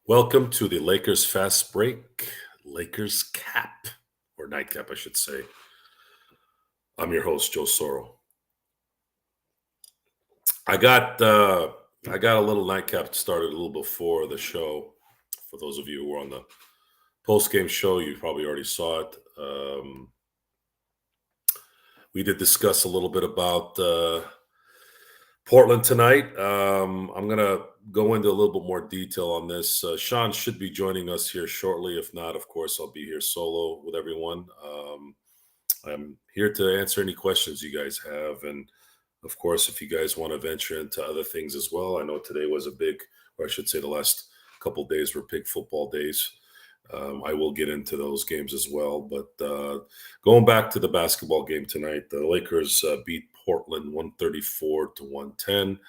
Welcome to the Lakers Fast Break, Lakers Cap, or Nightcap, I should say. I'm your host, Joe Soro. I got uh, I got a little nightcap started a little before the show. For those of you who were on the post game show, you probably already saw it. We did discuss a little bit about Portland tonight. I'm gonna go into a little bit more detail on this. Sean should be joining us here shortly. If not, of course, I'll be here solo with everyone. I'm here to answer any questions you guys have. And of course, if you guys want to venture into other things as well, I know today was a big, or I should say the last couple of days were big football days. I will get into those games as well. But going back to the basketball game tonight, the Lakers beat Portland 134-110.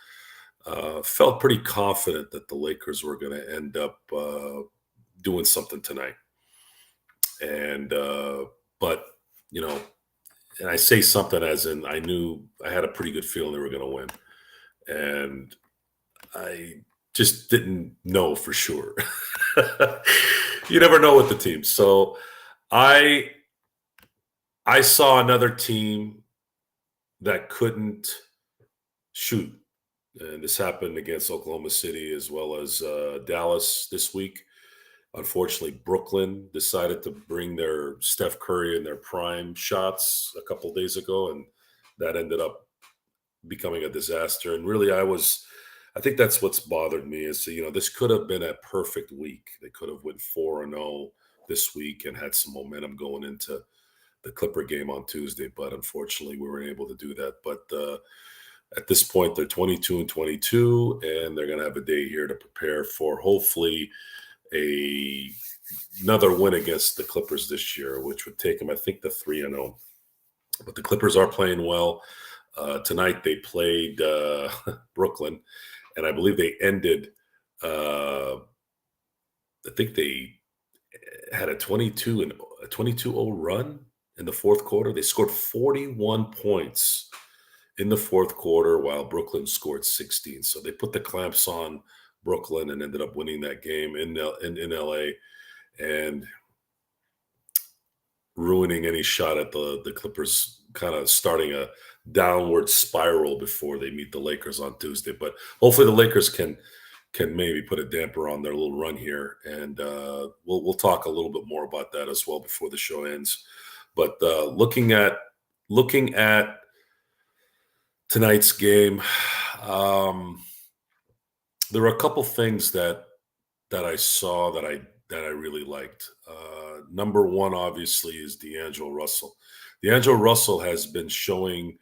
Felt pretty confident that the Lakers were going to end up doing something tonight. And, but, you know, and I say something as in I knew I had a pretty good feeling they were going to win. And I just didn't know for sure. You never know with the team. So I saw another team that couldn't shoot. And this happened against Oklahoma City as well as Dallas this week. Unfortunately, Brooklyn decided to bring their Steph Curry and their prime shots a couple days ago, and that ended up becoming a disaster. And really, I think that's what's bothered me is, this could have been a perfect week. They could have went 4-0 this week and had some momentum going into the Clipper game on Tuesday. But unfortunately, we weren't able to do that. But at this point, they're 22-22, and they're going to have a day here to prepare for hopefully another win against the Clippers this year, which would take them, I think, to 3-0. But the Clippers are playing well. Tonight they played Brooklyn, and I believe they ended. I think they had a 22-0 run in the fourth quarter. They scored 41 points in the fourth quarter, while Brooklyn scored 16. So they put the clamps on Brooklyn and ended up winning that game in LA and ruining any shot at the Clippers kind of starting a downward spiral before they meet the Lakers on Tuesday. But hopefully the Lakers can maybe put a damper on their little run here, and we'll talk a little bit more about that as well before the show ends. But looking at tonight's game, there were a couple things that I saw that I really liked. Number one, obviously, is D'Angelo Russell. D'Angelo Russell has been showing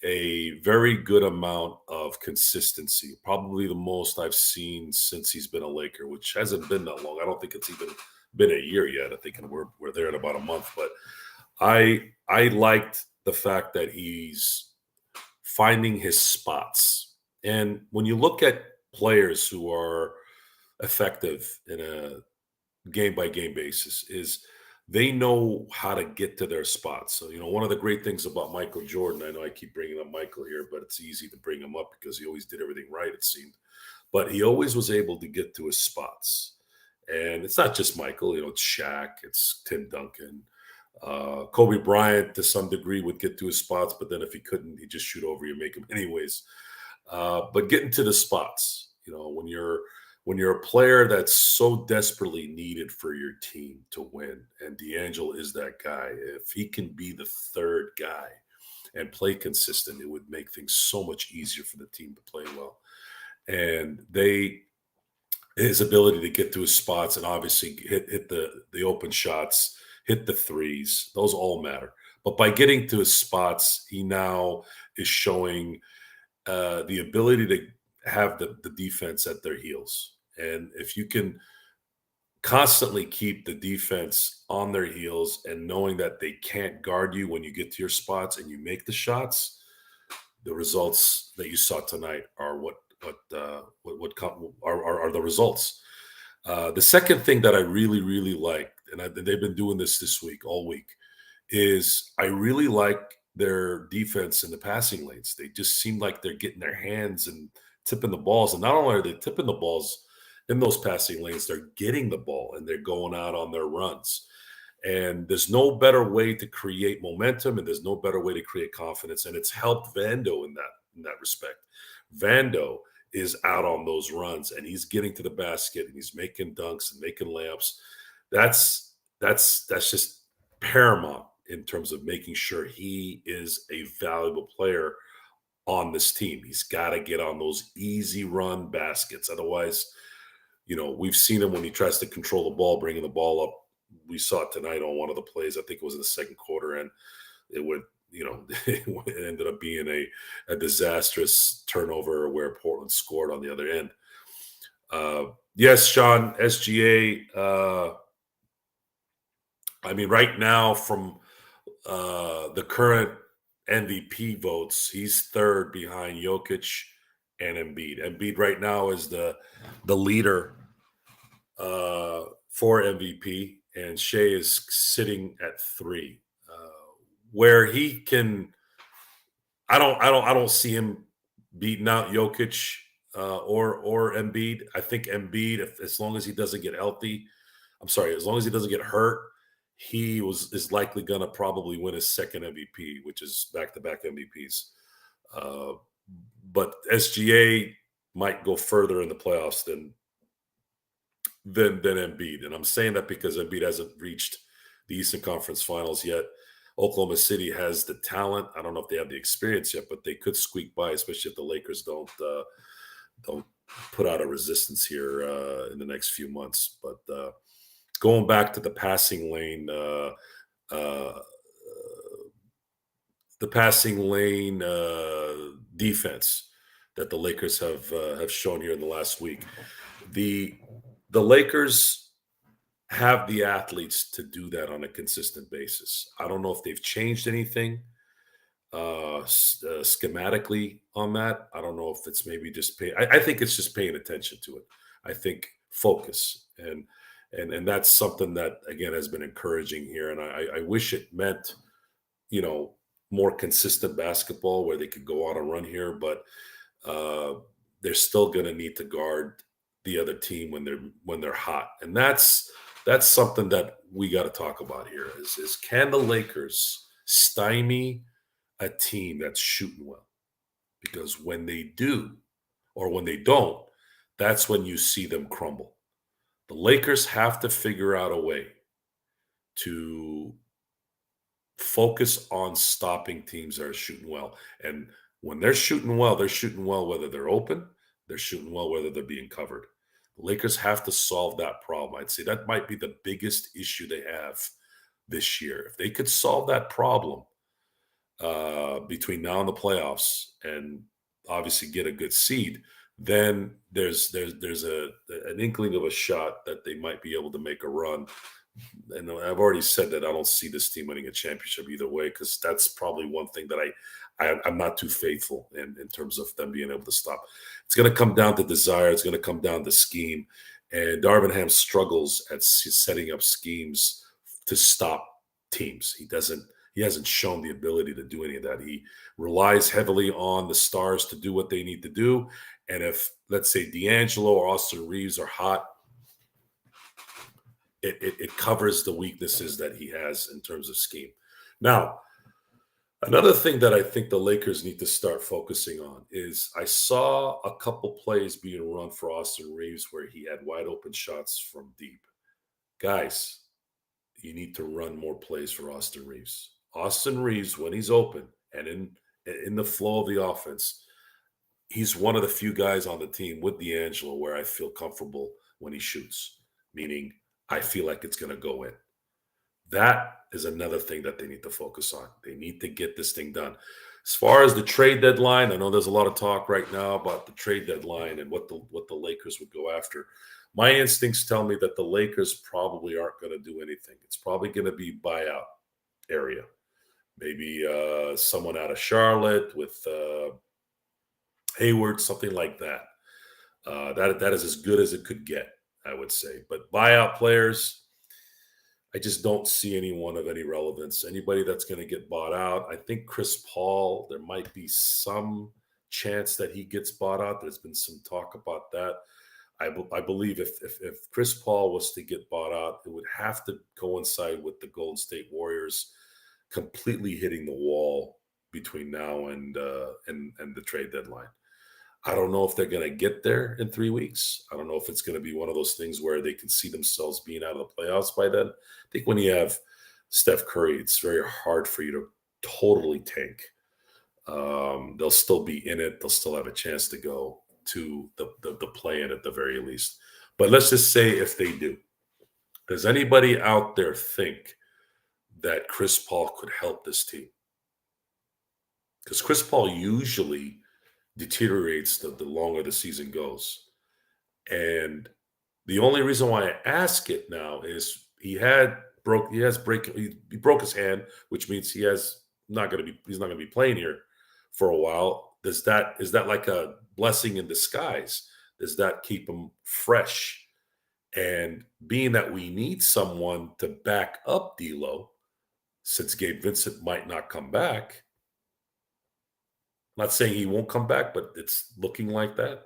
a very good amount of consistency, probably the most I've seen since he's been a Laker, which hasn't been that long. I don't think it's even been a year yet. I think we're there in about a month. But I liked the fact that he's finding his spots. And when you look at players who are effective in a game-by-game basis, is they know how to get to their spots. So, one of the great things about Michael Jordan, I know I keep bringing up Michael here, but it's easy to bring him up because he always did everything right, it seemed. But he always was able to get to his spots. And it's not just Michael, it's Shaq, it's Tim Duncan. Kobe Bryant, to some degree, would get to his spots, but then if he couldn't, he'd just shoot over you, make him anyways. But getting to the spots, when you're a player that's so desperately needed for your team to win, and D'Angelo is that guy, if he can be the third guy and play consistent, it would make things so much easier for the team to play well. And his ability to get to his spots and obviously hit the open shots, hit the threes, those all matter. But by getting to his spots, he now is showing the ability to have the defense at their heels. And if you can constantly keep the defense on their heels and knowing that they can't guard you when you get to your spots and you make the shots, the results that you saw tonight are what are the results. The second thing that I really, really like, and they've been doing this week, all week, is I really like their defense in the passing lanes. They just seem like they're getting their hands and tipping the balls. And not only are they tipping the balls in those passing lanes, they're getting the ball and they're going out on their runs. And there's no better way to create momentum, and there's no better way to create confidence. And it's helped Vando in that respect. Vando is out on those runs, and he's getting to the basket, and he's making dunks and making layups. That's just paramount in terms of making sure he is a valuable player on this team. He's got to get on those easy run baskets. Otherwise, we've seen him when he tries to control the ball, bringing the ball up. We saw it tonight on one of the plays. I think it was in the second quarter, and it would, it ended up being a disastrous turnover where Portland scored on the other end. Yes, Sean, SGA. I mean, right now from the current MVP votes, he's third behind Jokic and Embiid. Embiid right now is the leader for MVP, and Shea is sitting at 3, where he can. I don't see him beating out Jokic or Embiid. I think Embiid, as long as he doesn't get healthy, as long as he doesn't get hurt, is likely going to probably win his second MVP, which is back-to-back MVPs. But SGA might go further in the playoffs than Embiid. And I'm saying that because Embiid hasn't reached the Eastern Conference Finals yet. Oklahoma City has the talent. I don't know if they have the experience yet, but they could squeak by, especially if the Lakers don't put out a resistance here in the next few months. But going back to the passing lane, defense that the Lakers have shown here in the last week. The Lakers have the athletes to do that on a consistent basis. I don't know if they've changed anything schematically on that. I don't know if it's maybe just I think it's just paying attention to it. I think focus and that's something that again has been encouraging here. And I wish it meant more consistent basketball where they could go on a run here, but they're still going to need to guard the other team when they're hot, and that's something that we got to talk about here. Is can the Lakers stymie a team that's shooting well? Because when they do, or when they don't, that's when you see them crumble. The Lakers have to figure out a way to focus on stopping teams that are shooting well. And when they're shooting well whether they're open, they're shooting well whether they're being covered. The Lakers have to solve that problem. I'd say that might be the biggest issue they have this year. If they could solve that problem between now and the playoffs, and obviously get a good seed, then there's an inkling of a shot that they might be able to make a run. And I've already said that I don't see this team winning a championship either way, because that's probably one thing that I'm not too faithful in terms of them being able to stop. It's going to come down to desire. It's going to come down to scheme. And Darvin Ham struggles at setting up schemes to stop teams. He hasn't shown the ability to do any of that. He relies heavily on the stars to do what they need to do. And if, let's say, D'Angelo or Austin Reeves are hot, it covers the weaknesses that he has in terms of scheme. Now, another thing that I think the Lakers need to start focusing on is I saw a couple plays being run for Austin Reeves where he had wide open shots from deep. Guys, you need to run more plays for Austin Reeves. Austin Reeves, when he's open and in the flow of the offense, he's one of the few guys on the team with D'Angelo where I feel comfortable when he shoots, meaning I feel like it's going to go in. That is another thing that they need to focus on. They need to get this thing done. As far as the trade deadline, I know there's a lot of talk right now about the trade deadline and what the Lakers would go after. My instincts tell me that the Lakers probably aren't going to do anything. It's probably going to be buyout area. Maybe someone out of Charlotte with Hayward, something like that. That is as good as it could get, I would say. But buyout players, I just don't see anyone of any relevance. Anybody that's going to get bought out. I think Chris Paul, there might be some chance that he gets bought out. There's been some talk about that. I believe if Chris Paul was to get bought out, it would have to coincide with the Golden State Warriors completely hitting the wall between now and the trade deadline. I don't know if they're going to get there in 3 weeks. I don't know if it's going to be one of those things where they can see themselves being out of the playoffs by then. I think when you have Steph Curry, it's very hard for you to totally tank. They'll still be in it. They'll still have a chance to go to the play-in at the very least. But let's just say if they do, does anybody out there think that Chris Paul could help this team? Because Chris Paul usually deteriorates the longer the season goes. And the only reason why I ask it now is he broke his hand, which means he's not going to be playing here for a while. Is that like a blessing in disguise? Does that keep him fresh? And being that we need someone to back up D'Lo, since Gabe Vincent might not come back, not saying he won't come back, but it's looking like that.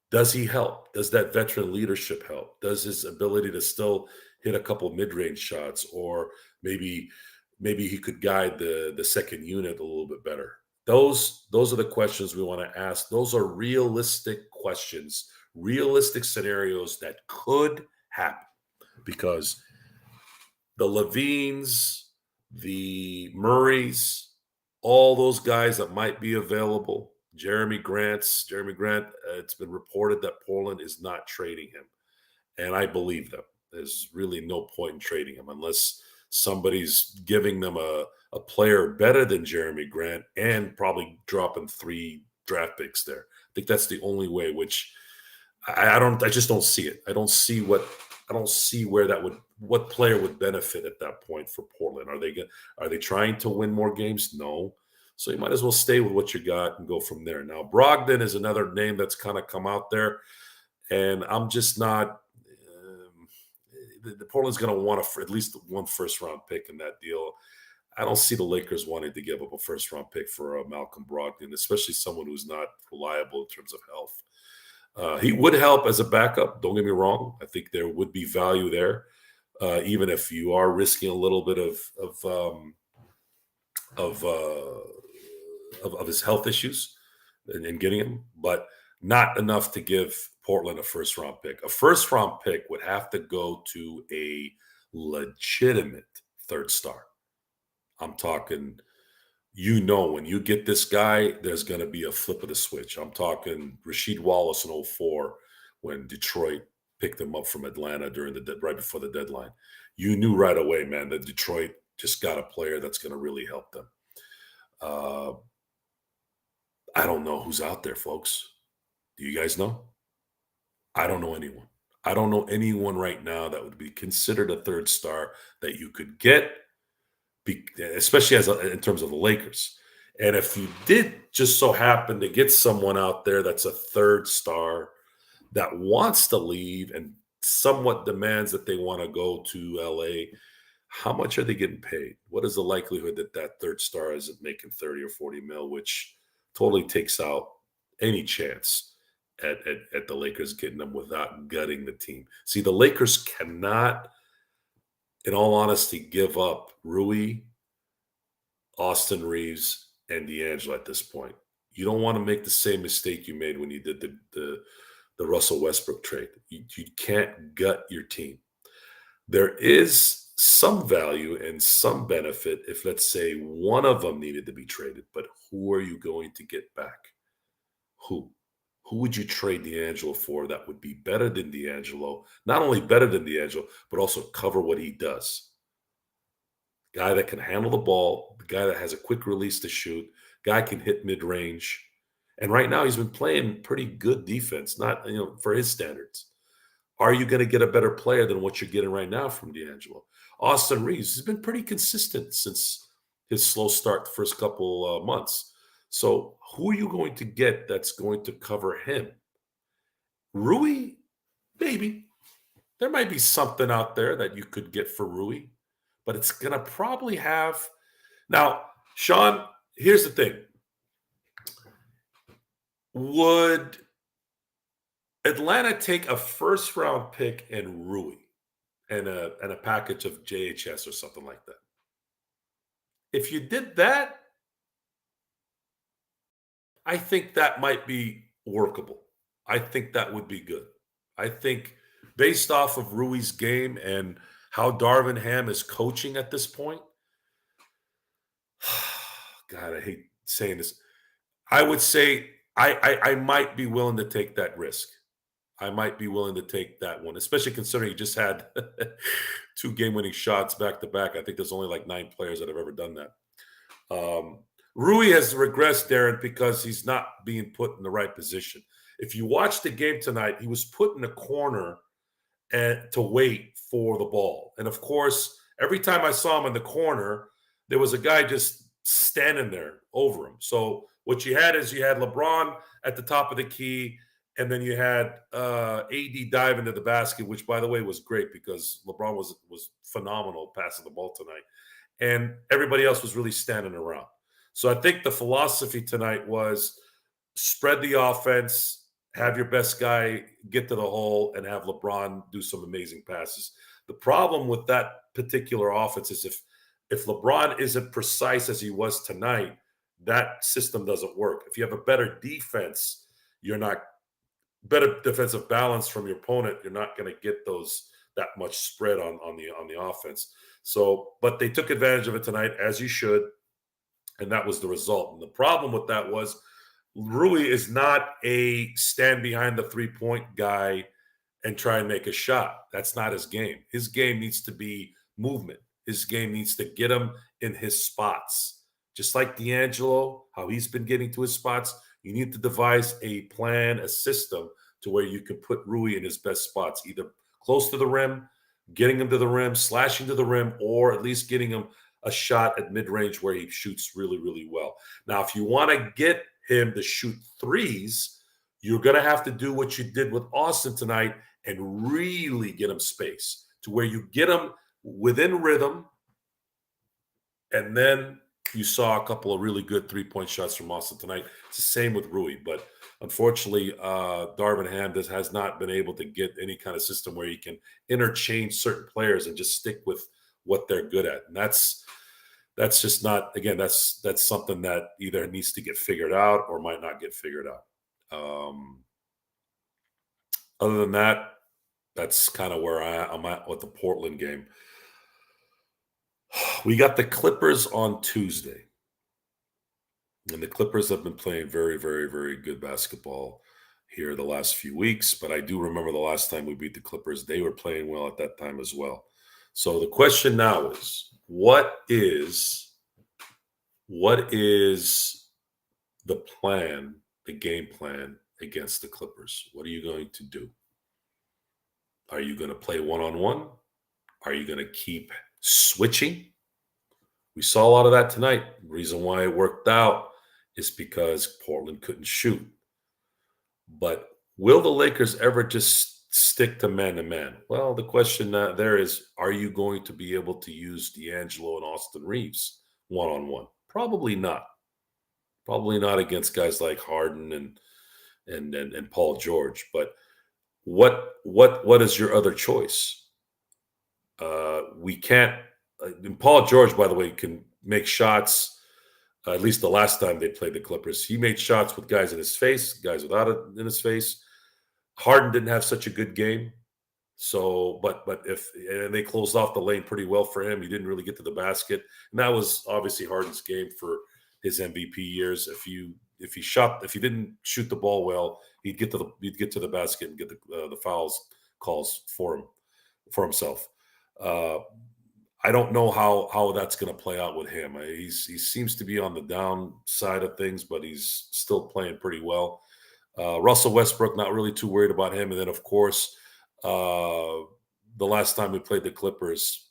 Does he help? Does that veteran leadership help? Does his ability to still hit a couple mid-range shots, or maybe he could guide the second unit a little bit better? Those are the questions we want to ask. Those are realistic questions, realistic scenarios that could happen, because the Levines, the Murrays, all those guys that might be available. Jeremy Grant, it's been reported that Portland is not trading him. And I believe them. There's really no point in trading him unless somebody's giving them a player better than Jeremy Grant and probably dropping 3 draft picks there. I think that's the only way, which I just don't see it. I don't see where what player would benefit at that point for Portland. Are they trying to win more games? No. So you might as well stay with what you got and go from there. Now, Brogdon is another name that's kind of come out there, and I'm just not. The Portland's going to want at least one first-round pick in that deal. I don't see the Lakers wanting to give up a first-round pick for Malcolm Brogdon, especially someone who's not reliable in terms of health. He would help as a backup. Don't get me wrong. I think there would be value there, even if you are risking a little bit of his health issues in getting him, but not enough to give Portland a first-round pick. A first-round pick would have to go to a legitimate third star. I'm talking, when you get this guy, there's going to be a flip of the switch. I'm talking Rasheed Wallace in 2004 when Detroit picked him up from Atlanta right before the deadline. You knew right away, man, that Detroit just got a player that's going to really help them. I don't know who's out there, folks. Do you guys know? I don't know anyone. I don't know anyone right now that would be considered a third star that you could get, especially in terms of the Lakers. And if you did just so happen to get someone out there that's a third star that wants to leave and somewhat demands that they want to go to LA, how much are they getting paid? What is the likelihood that third star isn't making 30 or 40 mil, which totally takes out any chance at the Lakers getting them without gutting the team? See, the Lakers cannot, in all honesty, give up Rui, Austin Reeves, and D'Angelo at this point. You don't want to make the same mistake you made when you did the Russell Westbrook trade. You can't gut your team. There is some value and some benefit if, let's say, one of them needed to be traded, but who are you going to get back? Who would you trade D'Angelo for that would be better than D'Angelo? Not only better than D'Angelo, but also cover what he does. Guy that can handle the ball, the guy that has a quick release to shoot, guy can hit mid-range. And right now he's been playing pretty good defense, not for his standards. Are you going to get a better player than what you're getting right now from D'Angelo? Austin Reeves has been pretty consistent since his slow start the first couple months. So who are you going to get that's going to cover him? Rui, maybe. There might be something out there that you could get for Rui, but it's going to probably have. Now, Sean, here's the thing. Would Atlanta take a first round pick and Rui and a package of JHS or something like that. If you did that, I think that might be workable. I think that would be good. I think based off of Rui's game and how Darvin Ham is coaching at this point, God, I hate saying this. I would say I might be willing to take that risk. I might be willing to take that one, especially considering he just had two game-winning shots back to back. I think there's only like 9 players that have ever done that. Um, Rui has regressed, Darren, because he's not being put in the right position. If you watch the game tonight, he was put in a corner to wait for the ball. And of course, every time I saw him in the corner, there was a guy just standing there over him. So what you had is you had LeBron at the top of the key, and then you had AD dive into the basket, which by the way was great because LeBron was phenomenal passing the ball tonight, and everybody else was really standing around. So I think the philosophy tonight was spread the offense, have your best guy get to the hole, and have LeBron do some amazing passes. The problem with that particular offense is if LeBron isn't precise as he was tonight, that system doesn't work. If you have a better defense, you're not better defensive balance from your opponent, you're not going to get those that much spread on the offense. So, but they took advantage of it tonight, as you should, and that was the result. And the problem with that was Rui is not a stand behind the 3-point guy and try and make a shot. That's not his game. His game needs to be movement. His game needs to get him in his spots. Just like D'Angelo, how he's been getting to his spots, you need to devise a plan, a system to where you can put Rui in his best spots, either close to the rim, getting him to the rim, slashing to the rim, or at least getting him a shot at mid-range where he shoots really, really well. Now, if you want to get him to shoot threes, you're going to have to do what you did with Austin tonight and really get him space to where you get him within rhythm. And then you saw a couple of really good 3-point shots from Austin tonight. It's the same with Rui, but unfortunately, Darvin Ham has not been able to get any kind of system where he can interchange certain players and just stick with what they're good at. And that's just not, again, that's something that either needs to get figured out or might not get figured out. Other than that, that's kind of where I'm at with the Portland game. We got the Clippers on Tuesday. And the Clippers have been playing very, very, very good basketball here the last few weeks. But I do remember the last time we beat the Clippers, they were playing well at that time as well. So the question now is, what is the plan, the game plan against the Clippers? What are you going to do? Are you going to play one-on-one? Are you going to keep switching? We saw a lot of that tonight. The reason why it worked out is because Portland couldn't shoot. But will the Lakers ever just stick to man-to-man? Well, the question there is, are you going to be able to use D'Angelo and Austin Reeves one-on-one? Probably not. Probably not against guys like Harden and Paul George. But what is your other choice? We can't. And Paul George, by the way, can make shots. At least the last time they played the Clippers, he made shots with guys in his face, guys without it in his face. Harden didn't have such a good game, so but if and they closed off the lane pretty well for him. He didn't really get to the basket, and that was obviously Harden's game for his MVP years. If he didn't shoot the ball well, he'd get to the basket and get the fouls calls for himself. I don't know how that's going to play out with him. He seems to be on the downside of things, but he's still playing pretty well. Russell Westbrook, not really too worried about him. And then, of course, the last time we played the Clippers,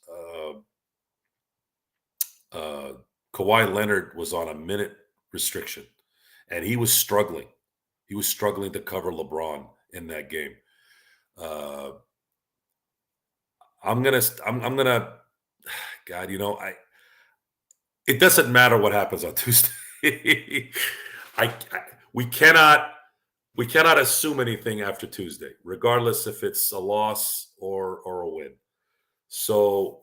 Kawhi Leonard was on a minute restriction, and he was struggling. He was struggling to cover LeBron in that game. I'm gonna. God, it doesn't matter what happens on Tuesday. We cannot we cannot assume anything after Tuesday, regardless if it's a loss or a win. So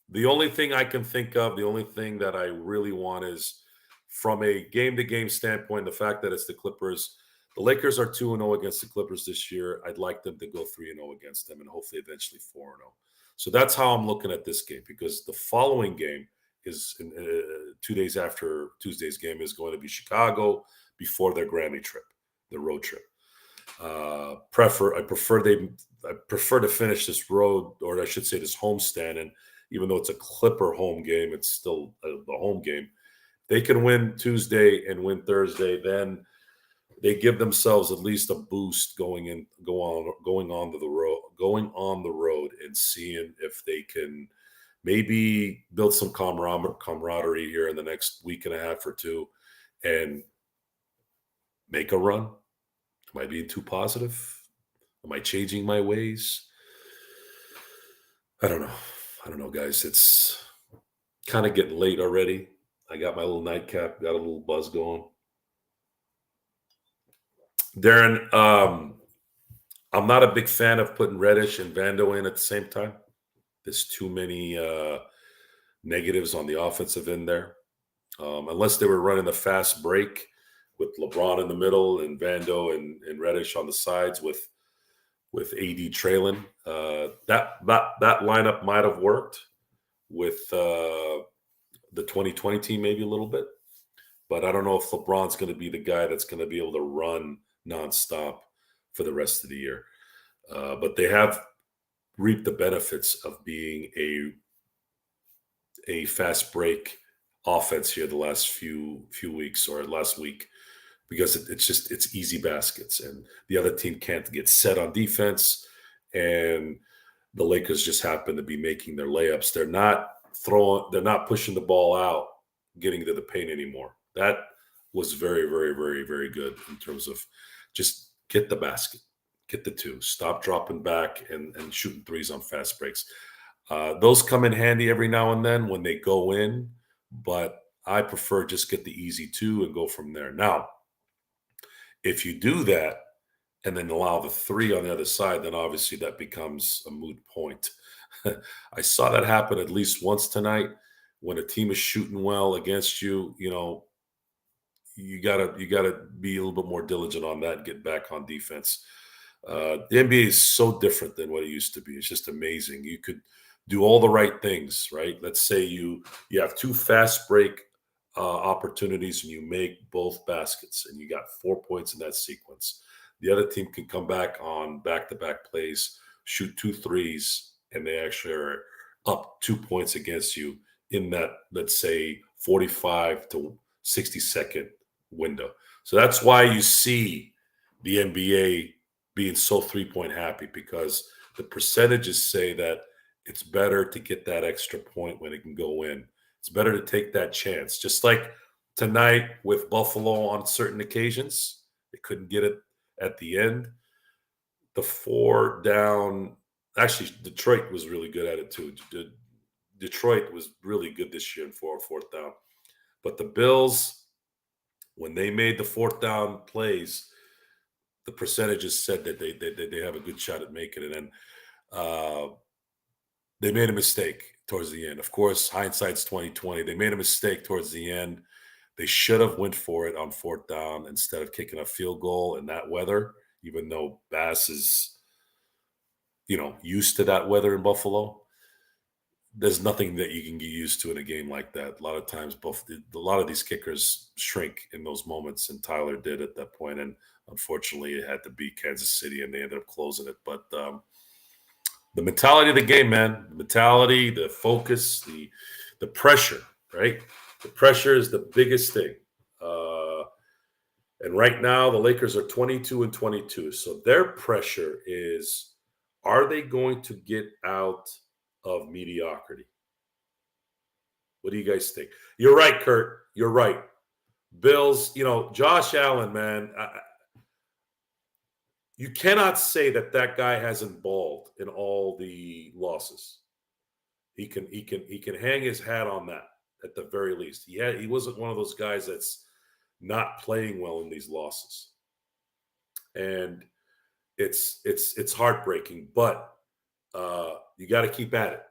the only thing I can think of, the only thing that I really want is from a game to game standpoint, the fact that it's the Clippers. The Lakers are 2-0 against the Clippers this year. I'd like them to go 3-0 against them and hopefully eventually 4-0. So that's how I'm looking at this game, because the following game is 2 days after Tuesday's game is going to be Chicago before their Grammy trip, their road trip. I prefer to finish this road, or I should say this homestand, and even though it's a Clipper home game, it's still the home game. They can win Tuesday and win Thursday, then they give themselves at least a boost going on the road and seeing if they can maybe build some camaraderie here in the next week and a half or two and make a run. Am I being too positive? Am I changing my ways? I don't know. I don't know, guys. It's kind of getting late already. I got my little nightcap, got a little buzz going. Darren, I'm not a big fan of putting Reddish and Vando in at the same time. There's too many negatives on the offensive end there. Unless they were running the fast break with LeBron in the middle and Vando and Reddish on the sides with AD trailing. That lineup might have worked with the 2020 team maybe a little bit, but I don't know if LeBron's going to be the guy that's going to be able to run nonstop for the rest of the year. But they have reaped the benefits of being a fast break offense here the last few weeks or last week, because it's easy baskets and the other team can't get set on defense, and the Lakers just happen to be making their layups. They're not pushing the ball out, getting to the paint anymore. That was very, very, very, very good in terms of just get the basket, get the two, stop dropping back and shooting threes on fast breaks. Those come in handy every now and then when they go in, but I prefer just get the easy two and go from there. Now, if you do that and then allow the three on the other side, then obviously that becomes a moot point. I saw that happen at least once tonight. When a team is shooting well against you, you gotta be a little bit more diligent on that and get back on defense. The NBA is so different than what it used to be. It's just amazing. You could do all the right things, right? Let's say you have two fast break opportunities and you make both baskets and you got 4 points in that sequence. The other team can come back on back-to-back plays, shoot two threes, and they actually are up 2 points against you in that, let's say, 45 to 60-second window. So that's why you see the NBA being so three-point happy, because the percentages say that it's better to get that extra point when it can go in. It's better to take that chance. Just like tonight with Buffalo on certain occasions, they couldn't get it at the end. The 4 down, actually, Detroit was really good at it too. Detroit was really good this year in fourth down. But the Bills, when they made the fourth down plays, the percentages said that they have a good shot at making it. And they made a mistake towards the end. Of course, hindsight's 2020. They made a mistake towards the end. They should have went for it on fourth down instead of kicking a field goal in that weather, even though Bass is, used to that weather in Buffalo. There's nothing that you can get used to in a game like that. A lot of times, a lot of these kickers shrink in those moments, and Tyler did at that point. And unfortunately, it had to beat Kansas City, and they ended up closing it. But the mentality of the game, man, the mentality, the focus, the pressure, right? The pressure is the biggest thing. And right now, the Lakers are 22-22. So their pressure is, are they going to get out of mediocrity? What do you guys think? You're right, Kurt. You're right. Bills, Josh Allen, man, you cannot say that guy hasn't balled in all the losses. He can hang his hat on that at the very least. He wasn't one of those guys that's not playing well in these losses. and it's heartbreaking. But you got to keep at it.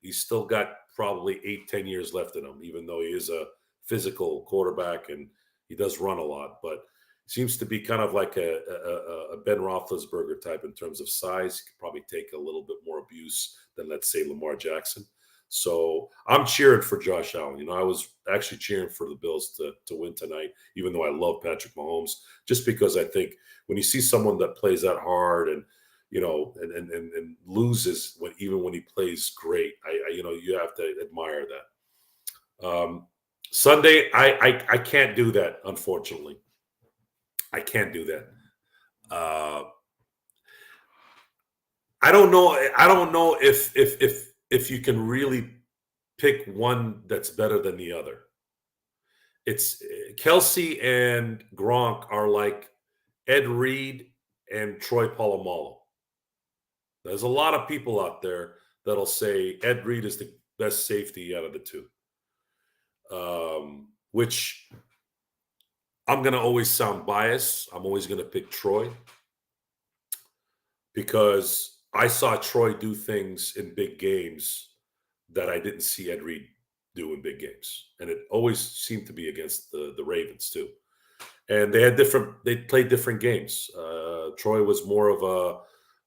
He's still got probably 8, 10 years left in him, even though he is a physical quarterback and he does run a lot. But seems to be kind of like a Ben Roethlisberger type in terms of size. He could probably take a little bit more abuse than, let's say, Lamar Jackson. So I'm cheering for Josh Allen. I was actually cheering for the Bills to win tonight, even though I love Patrick Mahomes, just because I think when you see someone that plays that hard and and loses even when he plays great, you have to admire that. Sunday, I can't do that, unfortunately. I can't do that. I don't know. I don't know if you can really pick one that's better than the other. It's Kelsey and Gronk are like Ed Reed and Troy Polamalu. There's a lot of people out there that'll say Ed Reed is the best safety out of the two, which I'm going to always sound biased. I'm always going to pick Troy because I saw Troy do things in big games that I didn't see Ed Reed do in big games. And it always seemed to be against the Ravens too. And they played different games. Troy was more of a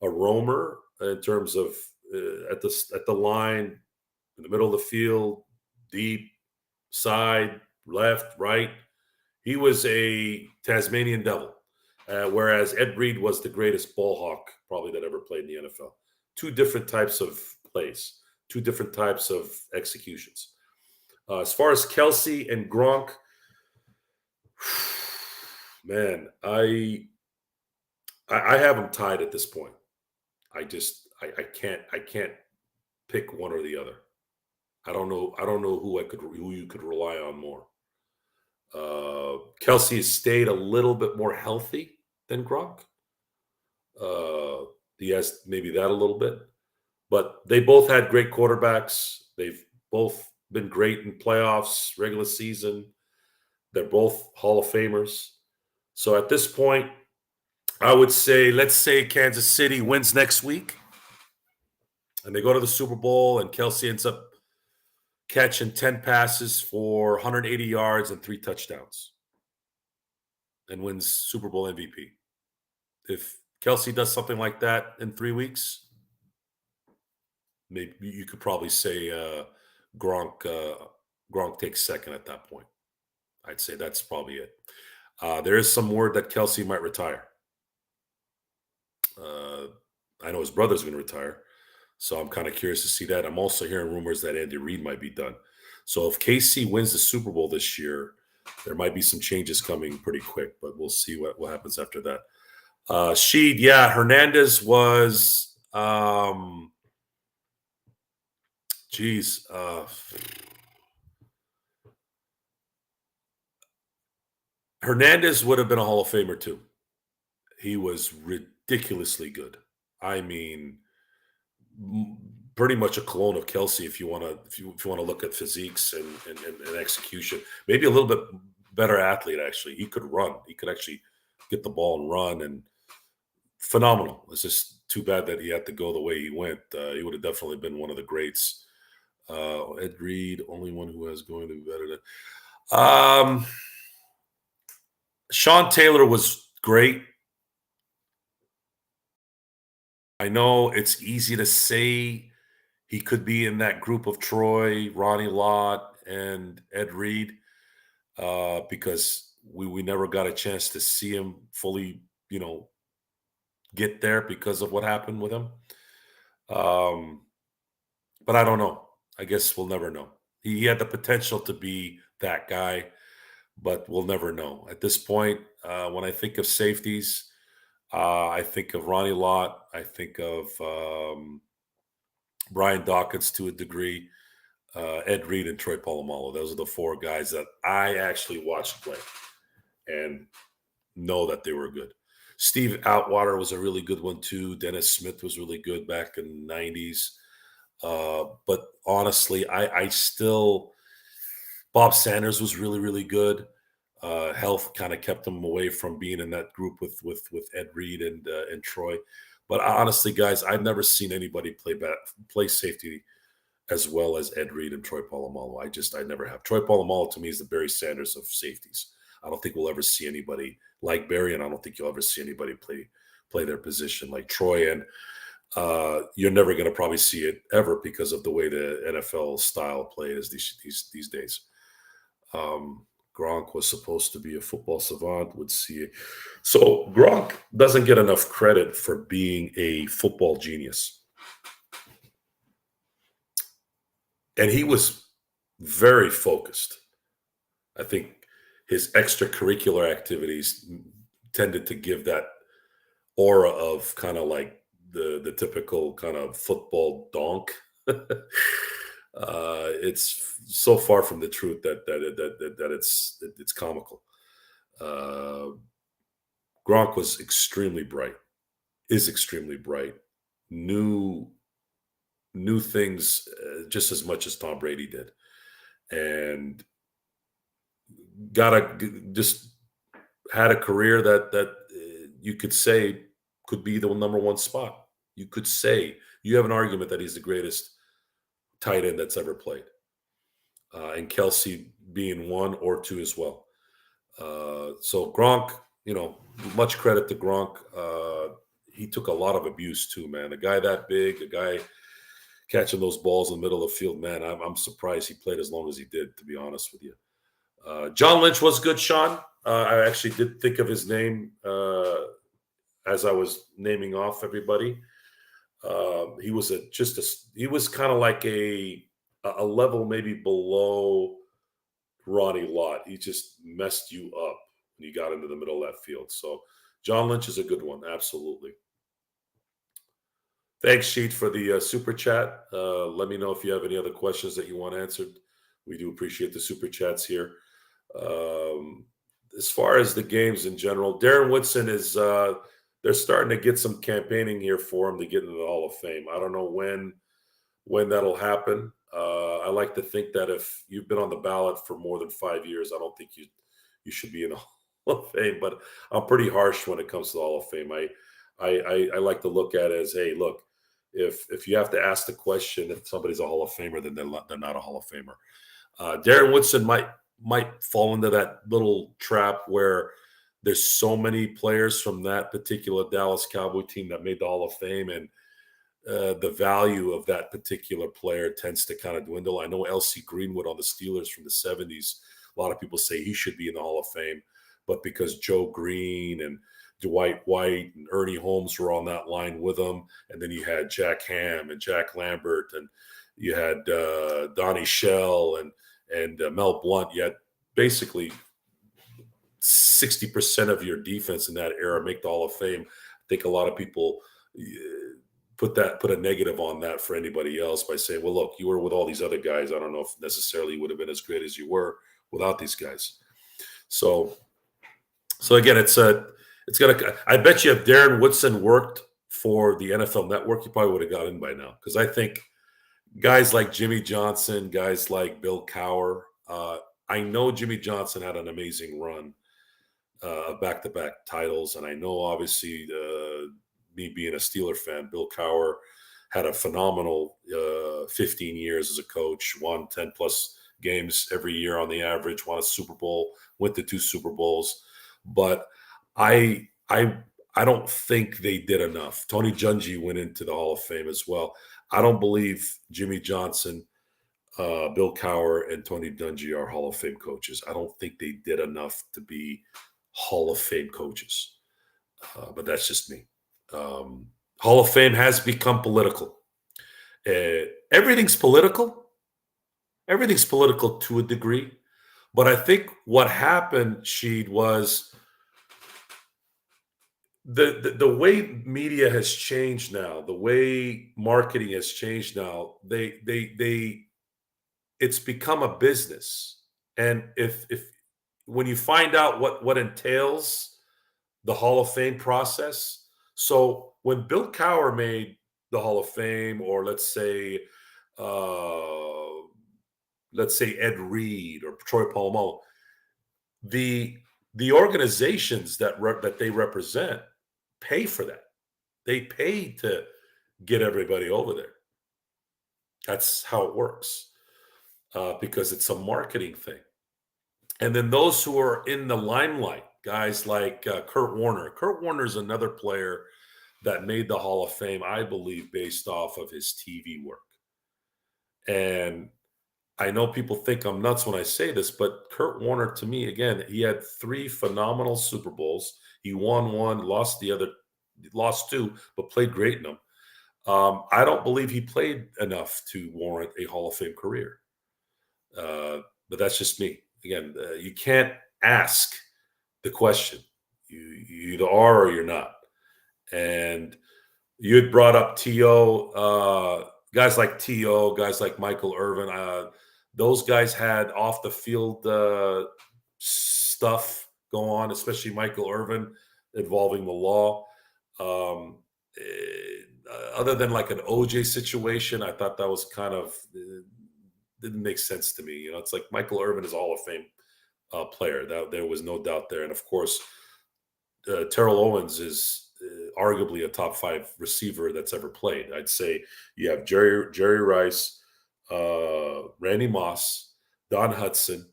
roamer in terms of at the line, in the middle of the field, deep, side, left, right. He was a Tasmanian devil, whereas Ed Reed was the greatest ball hawk probably that ever played in the NFL. Two different types of plays, two different types of executions. As far as Kelsey and Gronk, man, I have them tied at this point. I can't pick one or the other. I don't know who you could rely on more. Kelsey has stayed a little bit more healthy than Gronk. He has maybe that a little bit, but they both had great quarterbacks. They've both been great in playoffs, regular season. They're both Hall of Famers. So at this point, I would say, let's say Kansas City wins next week and they go to the Super Bowl and Kelsey ends up catching 10 passes for 180 yards and 3 touchdowns and wins Super Bowl MVP. If Kelsey does something like that in 3 weeks, maybe you could probably say Gronk takes second at that point. I'd say that's probably it. There is some word that Kelsey might retire. I know his brother's going to retire, so I'm kind of curious to see that. I'm also hearing rumors that Andy Reid might be done. So if KC wins the Super Bowl this year, there might be some changes coming pretty quick, but we'll see what happens after that. Sheed, yeah, Hernandez was, Hernandez would have been a Hall of Famer too. He was ridiculously good. I mean, pretty much a clone of Kelsey if you want to look at physiques and execution. Maybe a little bit better athlete, actually. He could run. He could actually get the ball and run, and phenomenal. It's just too bad that he had to go the way he went. He would have definitely been one of the greats. Ed Reed, only one who has going to be better than. Sean Taylor was great. I know it's easy to say he could be in that group of Troy, Ronnie Lott, and Ed Reed because we never got a chance to see him fully, get there because of what happened with him. But I don't know. I guess we'll never know. He had the potential to be that guy, but we'll never know. At this point, when I think of safeties, I think of Ronnie Lott. I think of Brian Dawkins to a degree, Ed Reed, and Troy Polamalu. Those are the 4 guys that I actually watched play and know that they were good. Steve Outwater was a really good one too. Dennis Smith was really good back in the 90s. But honestly, I still, Bob Sanders was really, really good. Health kind of kept him away from being in that group with Ed Reed and Troy. But honestly, guys, I've never seen anybody play safety as well as Ed Reed and Troy Polamalu. I never have. Troy Polamalu to me is the Barry Sanders of safeties. I don't think we'll ever see anybody like Barry, and I don't think you'll ever see anybody play their position like Troy. And you're never going to probably see it ever because of the way the NFL style play is these days. Gronk was supposed to be a football savant. Would see it. So Gronk doesn't get enough credit for being a football genius. And he was very focused. I think his extracurricular activities tended to give that aura of kind of like the typical kind of football donk. It's so far from the truth that it's comical. Gronk was extremely bright, is extremely bright, knew things just as much as Tom Brady did, and just had a career that you could say could be the number one spot. You could say you have an argument that he's the greatest tight end that's ever played, and Kelsey being one or two as well. So Gronk, much credit to Gronk. He took a lot of abuse too, man. A guy that big, a guy catching those balls in the middle of the field, man. I'm surprised he played as long as he did, to be honest with you. John Lynch was good, Sean. I actually did think of his name as I was naming off everybody. He was he was kind of like a level maybe below Ronnie Lott. He just messed you up when you got into the middle of that field. So John Lynch is a good one, absolutely. Thanks, Sheet, for the super chat. Let me know if you have any other questions that you want answered. We do appreciate the super chats here. As far as the games in general, Darren Woodson is they're starting to get some campaigning here for him to get into the Hall of Fame. I don't know when that'll happen. I like to think that if you've been on the ballot for more than 5 years, I don't think you should be in the Hall of Fame. But I'm pretty harsh when it comes to the Hall of Fame. I like to look at it as, hey, look, if you have to ask the question if somebody's a Hall of Famer, then they're not a Hall of Famer. Darren Woodson might fall into that little trap where there's so many players from that particular Dallas Cowboy team that made the Hall of Fame, and the value of that particular player tends to kind of dwindle. I know L.C. Greenwood on the Steelers from the 70s, a lot of people say he should be in the Hall of Fame, but because Joe Green and Dwight White and Ernie Holmes were on that line with him, and then you had Jack Ham and Jack Lambert, and you had Donnie Shell and Mel Blount. You had basically 60% of your defense in that era make the Hall of Fame. I think a lot of people put a negative on that for anybody else by saying, well, look, you were with all these other guys. I don't know if necessarily you would have been as great as you were without these guys. So again, I bet you if Darren Woodson worked for the NFL Network, he probably would have got in by now. Because I think guys like Jimmy Johnson, guys like Bill Cowher, I know Jimmy Johnson had an amazing run of back-to-back titles. And I know, obviously, me being a Steeler fan, Bill Cowher had a phenomenal 15 years as a coach, won 10-plus games every year on the average, won a Super Bowl, went to 2 Super Bowls. But I don't think they did enough. Tony Dungy went into the Hall of Fame as well. I don't believe Jimmy Johnson, Bill Cowher, and Tony Dungy are Hall of Fame coaches. I don't think they did enough to be Hall of Fame coaches. But that's just me. Hall of Fame has become political. Everything's political. Everything's political to a degree. But I think what happened, Sheed, was the way media has changed now, the way marketing has changed now, it's become a business. And if when you find out what entails the Hall of Fame process, so when Bill Cowher made the Hall of Fame, or let's say Ed Reed or Troy Polamalu, the the organizations that they represent pay for that. They pay to get everybody over there. That's how it works, because it's a marketing thing. And then those who are in the limelight, guys like Kurt Warner. Kurt Warner is another player that made the Hall of Fame, I believe, based off of his TV work. And I know people think I'm nuts when I say this, but Kurt Warner, to me, again, he had three phenomenal Super Bowls. He won one, lost the other, lost two, but played great in them. I don't believe he played enough to warrant a Hall of Fame career. But that's just me. Again, you can't ask the question. You either are or you're not. And you had brought up T.O. Guys like T.O., guys like Michael Irvin. Those guys had off the field stuff go on, especially Michael Irvin involving the law. Other than like an OJ situation, I thought that was kind of didn't make sense to me. You know, it's like Michael Irvin is a Hall of Fame player. That there was no doubt there, and of course, Terrell Owens is arguably a top 5 receiver that's ever played. I'd say you have Jerry Rice, Randy Moss, Don Hudson,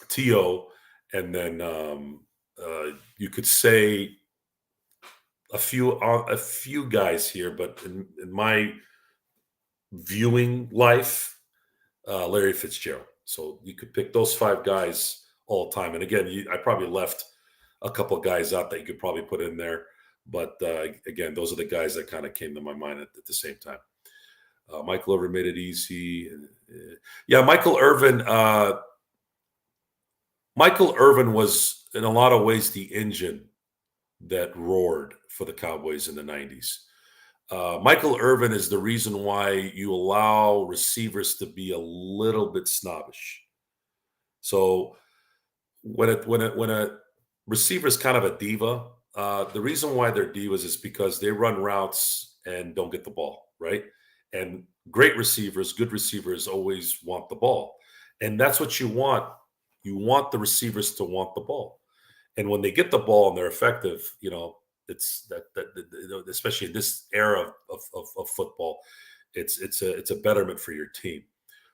T.O., and then you could say a few guys here, but in my viewing life, Larry Fitzgerald. So you could pick those 5 guys all the time. And again, I probably left a couple of guys out that you could probably put in there. But again, those are the guys that kind of came to my mind at the same time. Michael Irvin made it easy. Yeah, Michael Irvin. Michael Irvin was in a lot of ways the engine that roared for the Cowboys in the 90s. Michael Irvin is the reason why you allow receivers to be a little bit snobbish. So when a receiver is kind of a diva, the reason why they're divas is because they run routes and don't get the ball, right? And great receivers, good receivers always want the ball. And that's what you want. You want the receivers to want the ball. And when they get the ball and they're effective, you know, it's that especially in this era of football, it's a betterment for your team.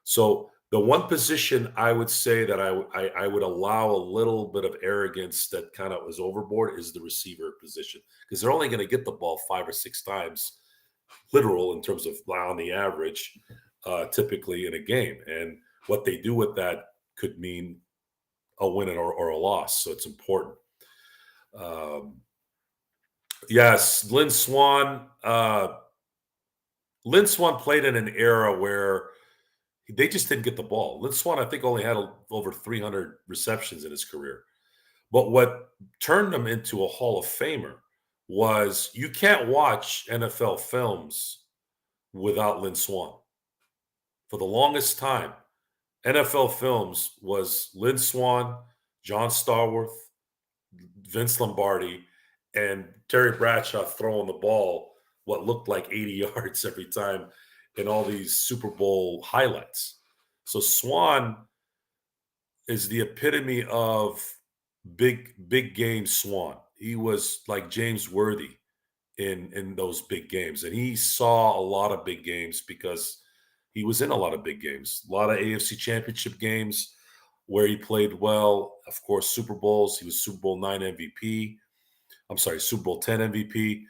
So the one position I would say that I would allow a little bit of arrogance that kind of was overboard is the receiver position, because they're only going to get the ball 5 or 6 times, literal in terms of on the average, typically in a game, and what they do with that could mean a win or a loss. So it's important. Um, yes, Lynn Swan. Lynn Swan played in an era where they just didn't get the ball. Lynn Swan, I think, only had over 300 receptions in his career. But what turned him into a Hall of Famer was you can't watch NFL films without Lynn Swan. For the longest time, NFL films was Lynn Swan, John Starworth, Vince Lombardi, and Terry Bradshaw throwing the ball what looked like 80 yards every time in all these Super Bowl highlights. So Swan is the epitome of big game Swan. He was like James Worthy in those big games, and he saw a lot of big games because he was in a lot of big games, a lot of AFC Championship games where he played well. Of course, Super Bowls. He was Super Bowl 9 MVP. I'm sorry, Super Bowl 10 MVP.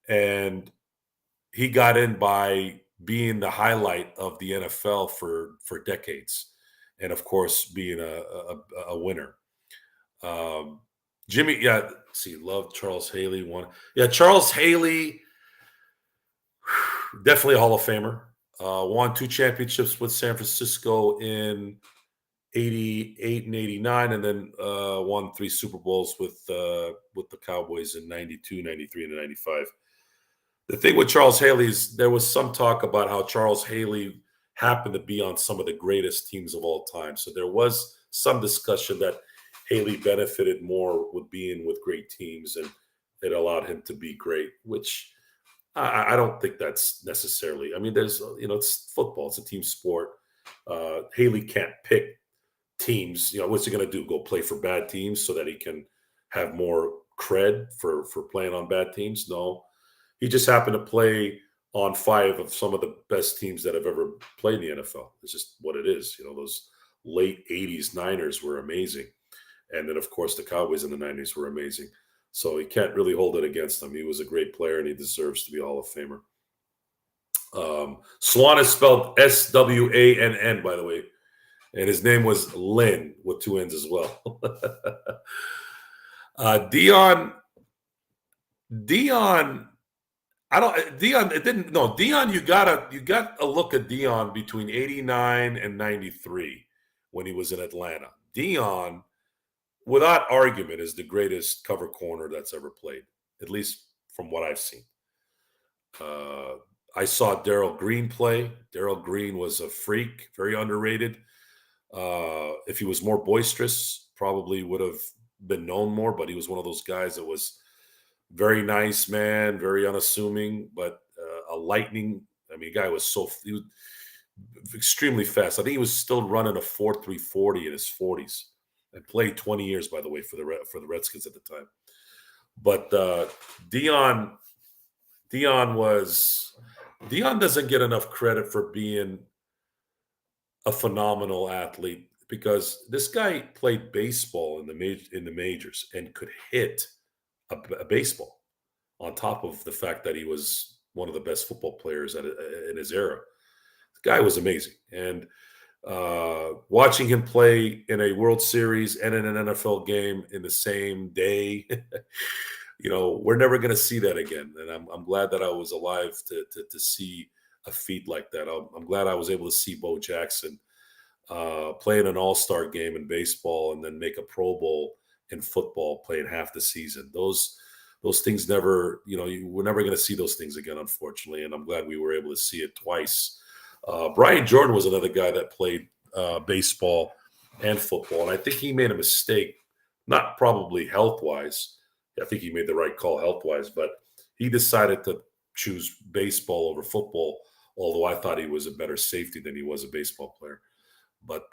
And he got in by being the highlight of the NFL for decades. And of course, being a winner. Jimmy, yeah, see, love Charles Haley. Yeah, Charles Haley, definitely a Hall of Famer. Won 2 championships with San Francisco in 88 and 89, and then won 3 Super Bowls with the Cowboys in 92, 93, and 95. The thing with Charles Haley is there was some talk about how Charles Haley happened to be on some of the greatest teams of all time. So there was some discussion that Haley benefited more with being with great teams, and it allowed him to be great, which I don't think that's necessarily. I mean, there's, it's football. It's a team sport. Haley can't pick teams. What's he going to do? Go play for bad teams so that he can have more cred for playing on bad teams? No, he just happened to play on 5 of some of the best teams that have ever played in the NFL. It's just what it is. Those late 80s Niners were amazing. And then, of course, the Cowboys in the 90s were amazing. So he can't really hold it against him. He was a great player, and he deserves to be a Hall of Famer. Swan is spelled Swann, by the way. And his name was Lynn with 2 N's as well. Dion, it didn't, no, Dion, you got a look at Dion between 89 and 93 when he was in Atlanta. Dion, without argument, is the greatest cover corner that's ever played, at least from what I've seen. I saw Darrell Green play. Darrell Green was a freak, very underrated. If he was more boisterous, probably would have been known more, but he was one of those guys that was very nice man, very unassuming, but a lightning. I mean, guy was he was extremely fast. I think he was still running a 4.340 in his 40s, and played 20 years, by the way, for the Redskins at the time. But Dion doesn't get enough credit for being a phenomenal athlete, because this guy played baseball in the majors and could hit a baseball, on top of the fact that he was one of the best football players in his era. The guy was amazing. And watching him play in a World Series and in an NFL game in the same day, we're never going to see that again. And I'm glad that I was alive to see a feat like that. I'm glad I was able to see Bo Jackson play in an all-star game in baseball and then make a Pro Bowl in football, playing half the season. Those things never, we're never going to see those things again, unfortunately. And I'm glad we were able to see it twice. Brian Jordan was another guy that played baseball and football. And I think he made a mistake, not probably health-wise. I think he made the right call health-wise, but he decided to choose baseball over football, although I thought he was a better safety than he was a baseball player. But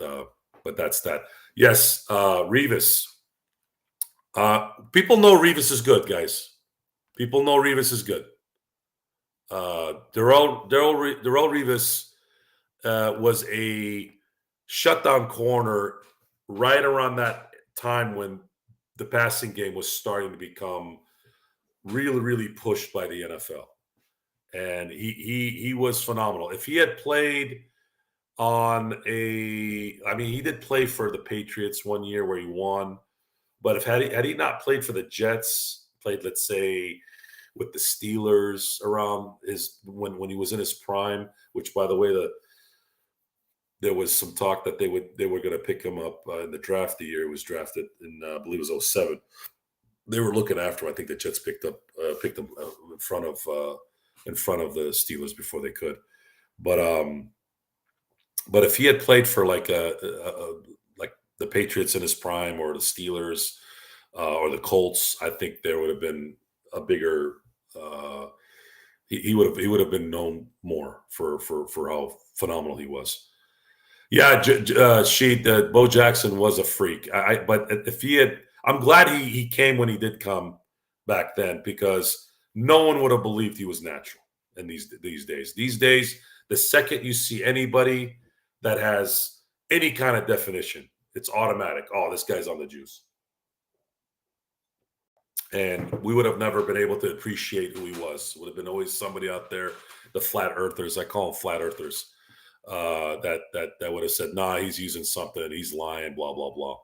that's that. Yes, Revis. People know Revis is good, guys. People know Revis is good. Darrell Revis was a shutdown corner right around that time when the passing game was starting to become really, really pushed by the NFL. And he was phenomenal. If he had played he did play for the Patriots one year where he won. But had he not played for the Jets, played, let's say, with the Steelers around when he was in his prime, which, by the way, there was some talk that they were going to pick him up in the draft the year he was drafted in, I believe it was 07. They were looking after him. I think the Jets picked him in front of the Steelers before they could. But if he had played for like the Patriots in his prime, or the Steelers, or the Colts, I think there would have been a bigger. He would have been known more for how phenomenal he was. Yeah, Bo Jackson was a freak. But if he had, I'm glad he came when he did come back then, because no one would have believed he was natural in these days. These days, the second you see anybody that has any kind of definition, it's automatic. Oh, this guy's on the juice. And we would have never been able to appreciate who he was. Would have been always somebody out there, the flat earthers. I call them flat earthers. That would have said, nah, he's using something, he's lying, blah, blah, blah.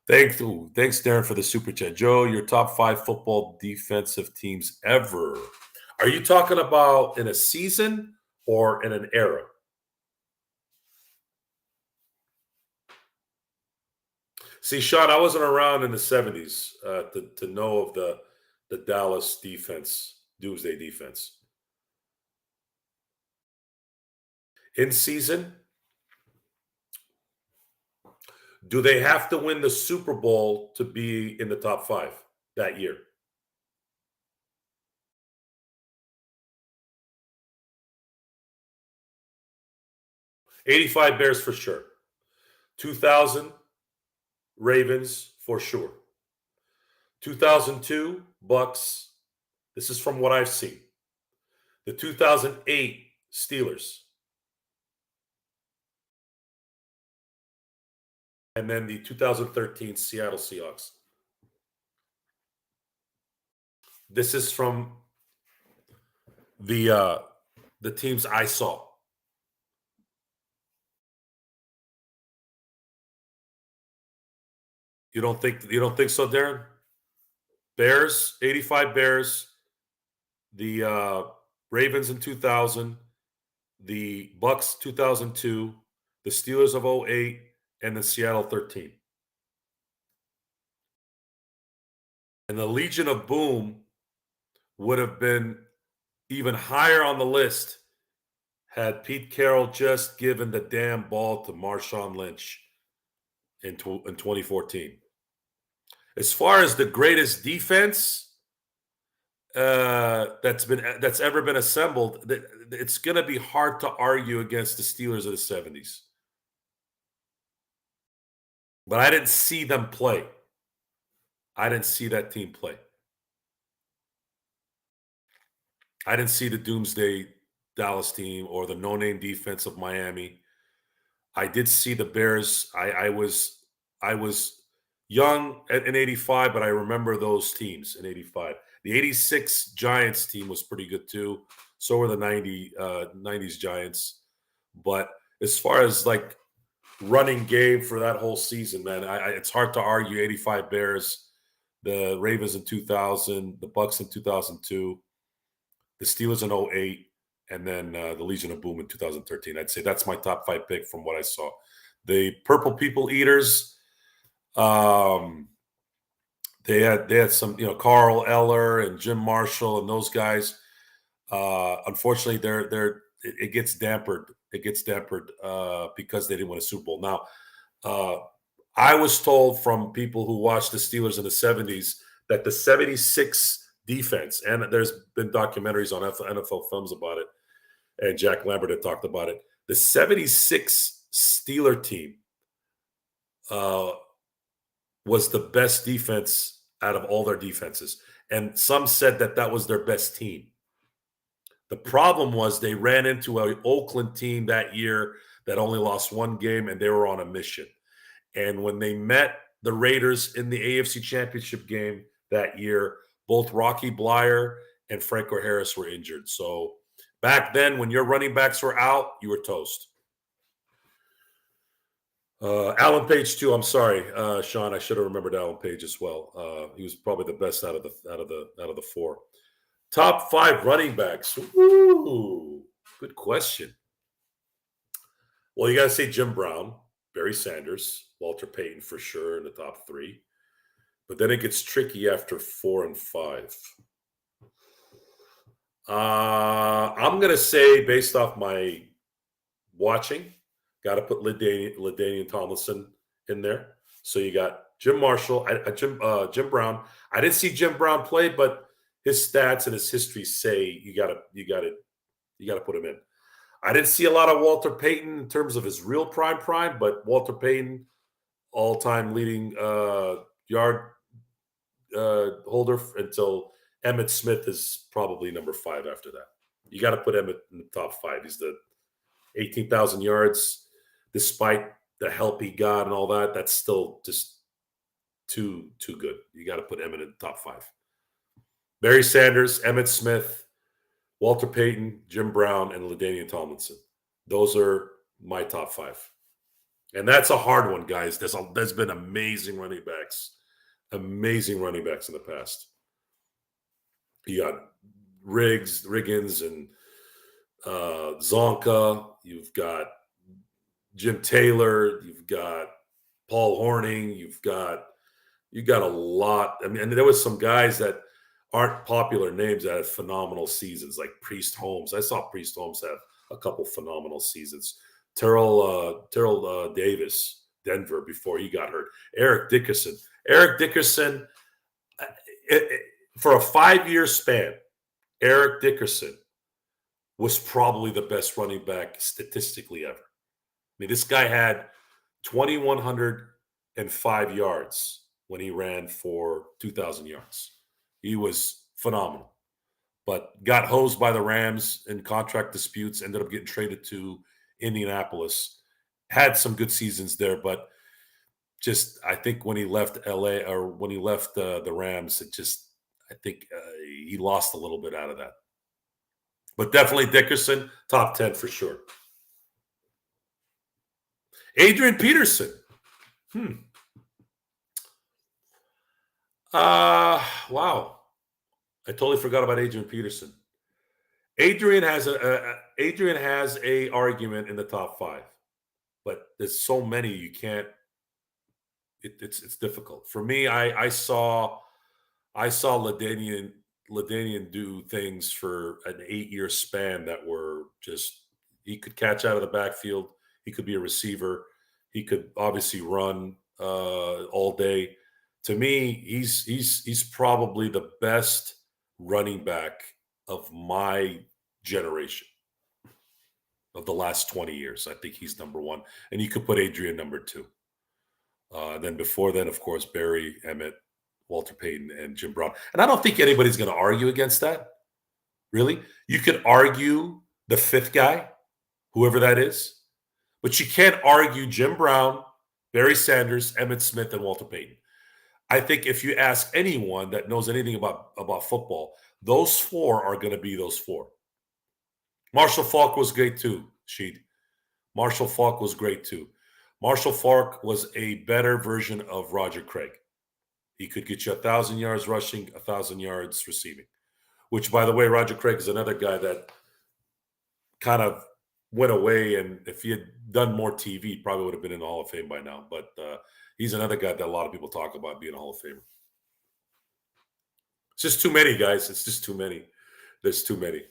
Thanks, Darren, for the super chat. Joe, your top 5 football defensive teams ever. Are you talking about in a season or in an era? See, Sean, I wasn't around in the 70s to know of the Dallas defense, doomsday defense. In season, do they have to win the Super Bowl to be in the top 5 that year? '85 Bears for sure. 2000 Ravens for sure. 2002 Bucks. This is from what I've seen. The 2008 Steelers. And then the 2013 Seattle Seahawks. This is from the teams I saw. You don't think so, Darren? Bears, 85 Bears, the Ravens in 2000, the Bucks 2002, the Steelers of 08, and the Seattle 13. And the Legion of Boom would have been even higher on the list had Pete Carroll just given the damn ball to Marshawn Lynch in 2014. As far as the greatest defense that's ever been assembled, it's going to be hard to argue against the Steelers of the 70s. But I didn't see them play. I didn't see that team play. I didn't see the Doomsday Dallas team or the no-name defense of Miami. I did see the Bears. I was young in '85, but I remember those teams in '85. The '86 Giants team was pretty good too. So were the '90s Giants. But as far as like running game for that whole season, man, it's hard to argue. '85 Bears, the Ravens in 2000, the Bucks in 2002, the Steelers in 08, and then the Legion of Boom in 2013. I'd say that's my top 5 pick from what I saw. The Purple People Eaters. They had some, Carl Eller and Jim Marshall and those guys. Unfortunately, it gets dampered. It gets dampered because they didn't win a Super Bowl. Now, I was told from people who watched the Steelers in the 70s that the 76 defense, and there's been documentaries on NFL Films about it, and Jack Lambert had talked about it. The 76 Steeler team was the best defense out of all their defenses. And some said that was their best team. The problem was they ran into an Oakland team that year that only lost one game, and they were on a mission. And when they met the Raiders in the AFC Championship game that year, both Rocky Bleier and Franco Harris were injured. So back then, when your running backs were out, you were toast. Alan Page too. I'm sorry, Sean. I should have remembered Alan Page as well. He was probably the best out of the 4. Top 5 running backs. Ooh, good question. Well, you got to say Jim Brown, Barry Sanders, Walter Payton for sure in the top 3. But then it gets tricky after 4 and 5. I'm going to say, based off my watching, got to put LaDainian Tomlinson in there. So you got Jim Marshall, Jim Brown. I didn't see Jim Brown play, but his stats and his history say you got to put him in. I didn't see a lot of Walter Payton in terms of his real prime, but Walter Payton, all-time leading yard holder until Emmitt Smith is probably number 5 after that. You got to put Emmitt in the top 5. He's the 18,000 yards. Despite the help he got and all that, that's still just too good. You got to put Emmitt in the top 5. Barry Sanders, Emmitt Smith, Walter Payton, Jim Brown, and LaDainian Tomlinson. Those are my top 5. And that's a hard one, guys. There's been amazing running backs in the past. You got Riggins and Zonka. You've got Jim Taylor. You've got Paul Hornung. You got a lot. I mean, and there was some guys that aren't popular names that had phenomenal seasons, like Priest Holmes. I saw Priest Holmes have a couple phenomenal seasons. Terrell Davis, Denver, before he got hurt. Eric Dickerson, for a 5-year span, Eric Dickerson was probably the best running back statistically ever. I mean, this guy had 2,105 yards when he ran for 2,000 yards. He was phenomenal, but got hosed by the Rams in contract disputes, ended up getting traded to Indianapolis. Had some good seasons there, but just I think when he left LA or when he left the Rams, I think he lost a little bit out of that. But definitely Dickerson, top 10 for sure. Adrian Peterson. Wow. I totally forgot about Adrian Peterson. Adrian has a argument in the top 5, but there's so many you can't. It's difficult for me. I saw Ladanian do things for an 8-year span that were just he could catch out of the backfield. He could be a receiver. He could obviously run all day. To me, he's probably the best running back of my generation of the last 20 years. I think he's number 1, and you could put Adrian number 2. Then before then, of course, Barry, Emmett, Walter Payton, and Jim Brown. And I don't think anybody's going to argue against that. Really, you could argue the 5th guy, whoever that is, but you can't argue Jim Brown, Barry Sanders, Emmett Smith, and Walter Payton. I think if you ask anyone that knows anything about football, those 4 are going to be those 4. Marshall Faulk was great too, Sheed. Marshall Faulk was great too. Marshall Faulk was a better version of Roger Craig. He could get you 1,000 yards rushing, 1,000 yards receiving, which, by the way, Roger Craig is another guy that kind of went away. And if he had done more TV, he probably would have been in the Hall of Fame by now. But he's another guy that a lot of people talk about being a Hall of Famer. It's just too many, guys. It's just too many. There's too many.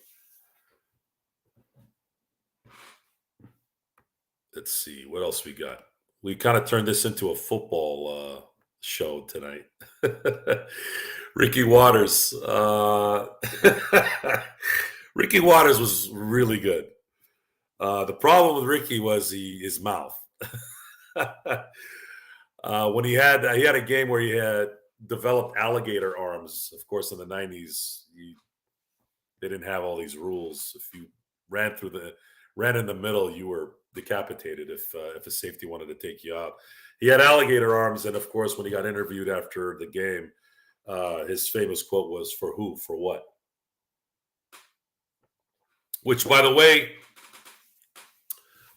Let's see. What else we got? We kind of turned this into a football show tonight. Ricky Waters. Ricky Waters was really good. The problem with Ricky was his mouth. When he had a game where he had developed alligator arms. Of course, in the 90s, they didn't have all these rules. If you ran in the middle, you were decapitated if a safety wanted to take you out. He had alligator arms, and of course, when he got interviewed after the game, his famous quote was, "For who? For what?" Which, by the way,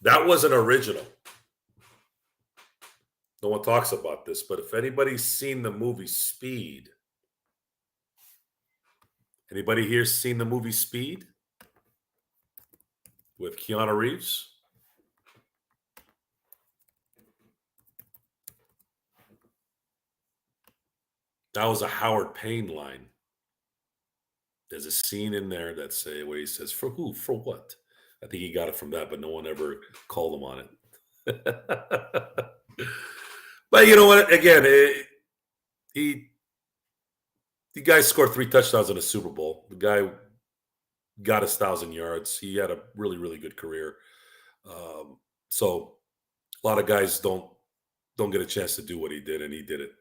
that wasn't original. No one talks about this, but if anybody's seen the movie Speed, anybody here seen the movie Speed with Keanu Reeves? That was a Howard Payne line. There's a scene in there where he says, "For who? For what?" I think he got it from that, but no one ever called him on it. But you know what? Again, the guy scored 3 touchdowns in a Super Bowl. The guy got 1,000 yards. He had a really, really good career. So a lot of guys don't get a chance to do what he did, and he did it.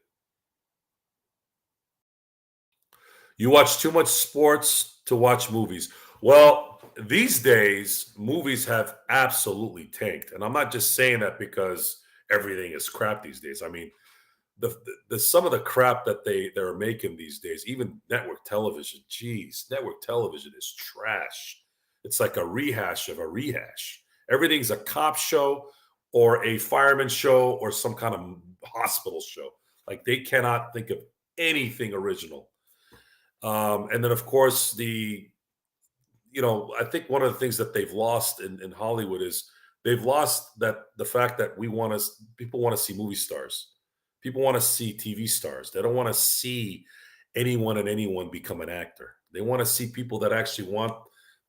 You watch too much sports to watch movies. Well, these days, movies have absolutely tanked. And I'm not just saying that because everything is crap these days. I mean, the some of the crap that they're making these days, even network television, geez, network television is trash. It's like a rehash of a rehash. Everything's a cop show or a fireman show or some kind of hospital show. Like, they cannot think of anything original. And then, of course, I think one of the things that they've lost in Hollywood is they've lost the fact that people want to see movie stars. People want to see TV stars. They don't want to see anyone and anyone become an actor. They want to see people that actually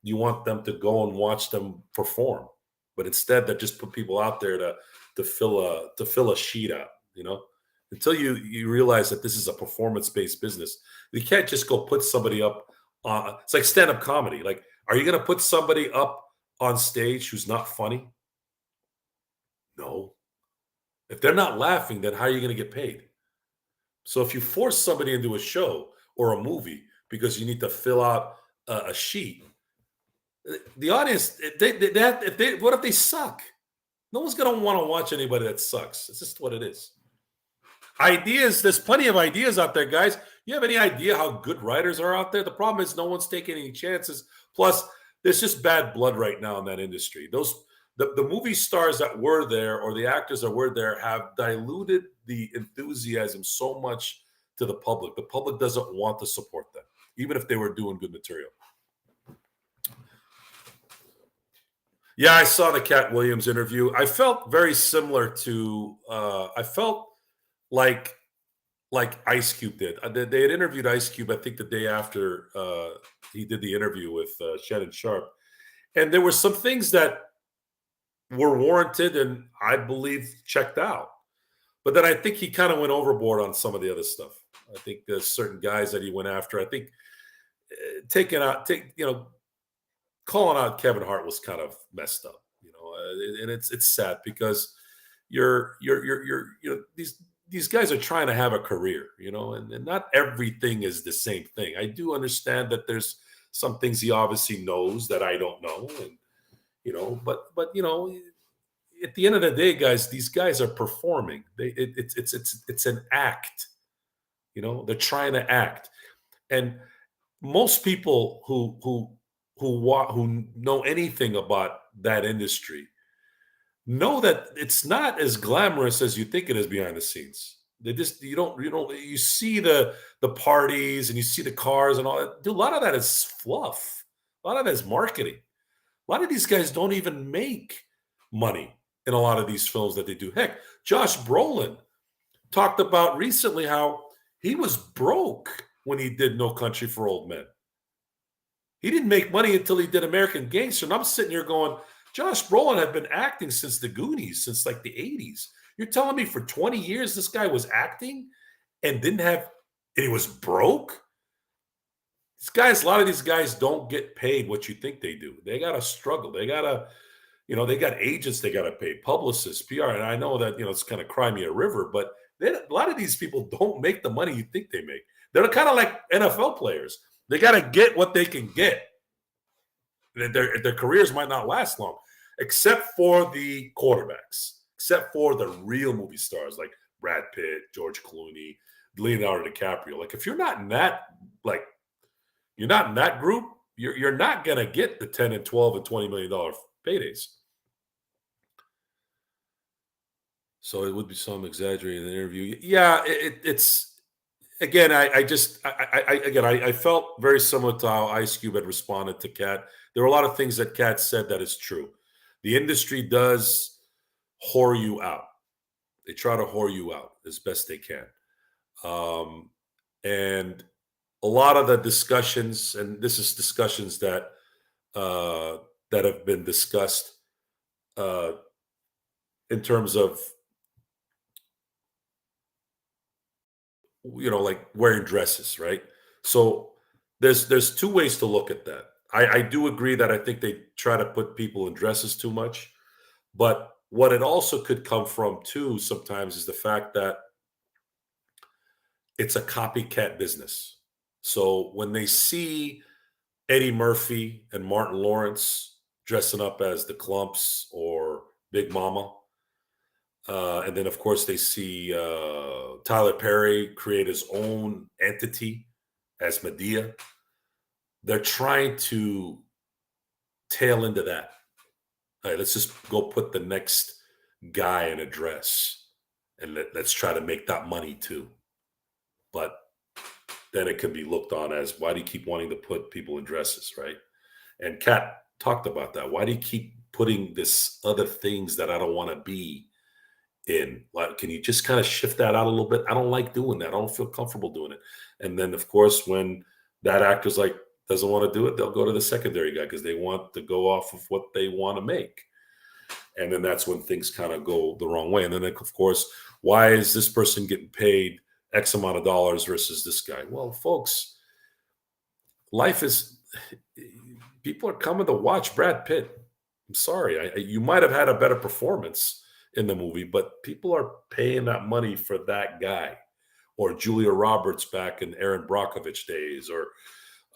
you want them to go and watch them perform. But instead, they just put people out there to fill a sheet out, until you realize that this is a performance-based business. You can't just go put somebody up. It's like stand-up comedy. Like, are you going to put somebody up on stage who's not funny? No. If they're not laughing, then how are you going to get paid? So if you force somebody into a show or a movie because you need to fill out a sheet, the audience, what if they suck? No one's going to want to watch anybody that sucks. It's just what it is. Ideas, there's plenty of ideas out there, guys. You have any idea how good writers are out there? The problem is no one's taking any chances. Plus, there's just bad blood right now in that industry. The movie stars that were there or the actors that were there have diluted the enthusiasm so much to the public. The public doesn't want to support them, even if they were doing good material. Yeah, I saw the Cat Williams interview. I felt very similar to I felt like Ice Cube did. They had interviewed Ice Cube, I think, the day after he did the interview with Shannon Sharp, and there were some things that were warranted and I believe checked out. But then I think he kind of went overboard on some of the other stuff. I think there's certain guys that he went after. I think calling out Kevin Hart was kind of messed up, and it's sad because these guys are trying to have a career, and not everything is the same thing. I do understand that there's some things he obviously knows that I don't know, and but at the end of the day, guys, these guys are performing. It's an act, they're trying to act, and most people who know anything about that industry know that it's not as glamorous as you think it is behind the scenes. They just you see the parties and you see the cars and all that. Dude, a lot of that is fluff. A lot of that is marketing. A lot of these guys don't even make money in a lot of these films that they do. Heck, Josh Brolin talked about recently how he was broke when he did No Country for Old Men. He didn't make money until he did American Gangster. And I'm sitting here going, Josh Brolin had been acting since the Goonies, since like the 80s. You're telling me for 20 years this guy was acting and and he was broke? A lot of these guys don't get paid what you think they do. They got to struggle. They got to, they got agents they got to pay, publicists, PR. And I know that, it's kind of cry me a river, but a lot of these people don't make the money you think they make. They're kind of like NFL players. They got to get what they can get. Their careers might not last long, except for the quarterbacks, except for the real movie stars like Brad Pitt, George Clooney, Leonardo DiCaprio. Like if you're not in that, group, you're not gonna get the 10 and 12 and $20 million paydays. So it would be some exaggerating in the interview. Yeah, it's again, I felt very similar to how Ice Cube had responded to Cat. There were a lot of things that Cat said that is true. The industry does whore you out. They try to whore you out as best they can. And a lot of the discussions, and this is discussions that have been discussed in terms of like wearing dresses, right? So there's two ways to look at that. I do agree that I think they try to put people in dresses too much, but what it also could come from too sometimes is the fact that it's a copycat business. So when they see Eddie Murphy and Martin Lawrence dressing up as the Clumps or Big Mama, and then, of course, they see Tyler Perry create his own entity as Medea. They're trying to tail into that. All right, let's just go put the next guy in a dress and let's try to make that money too. But then it can be looked on as, why do you keep wanting to put people in dresses, right? And Kat talked about that. Why do you keep putting this other things that I don't want to be in? Like, can you just kind of shift that out a little bit? I don't like doing that. I don't feel comfortable doing it. And then, of course, when that actor's like doesn't want to do it, they'll go to the secondary guy because they want to go off of what they want to make. And then that's when things kind of go the wrong way. And then, of course, why is this person getting paid X amount of dollars versus this guy? Well, folks, life is, people are coming to watch Brad Pitt. I'm sorry. You might have had a better performance in the movie, but people are paying that money for that guy, or Julia Roberts back in Aaron Brockovich days, or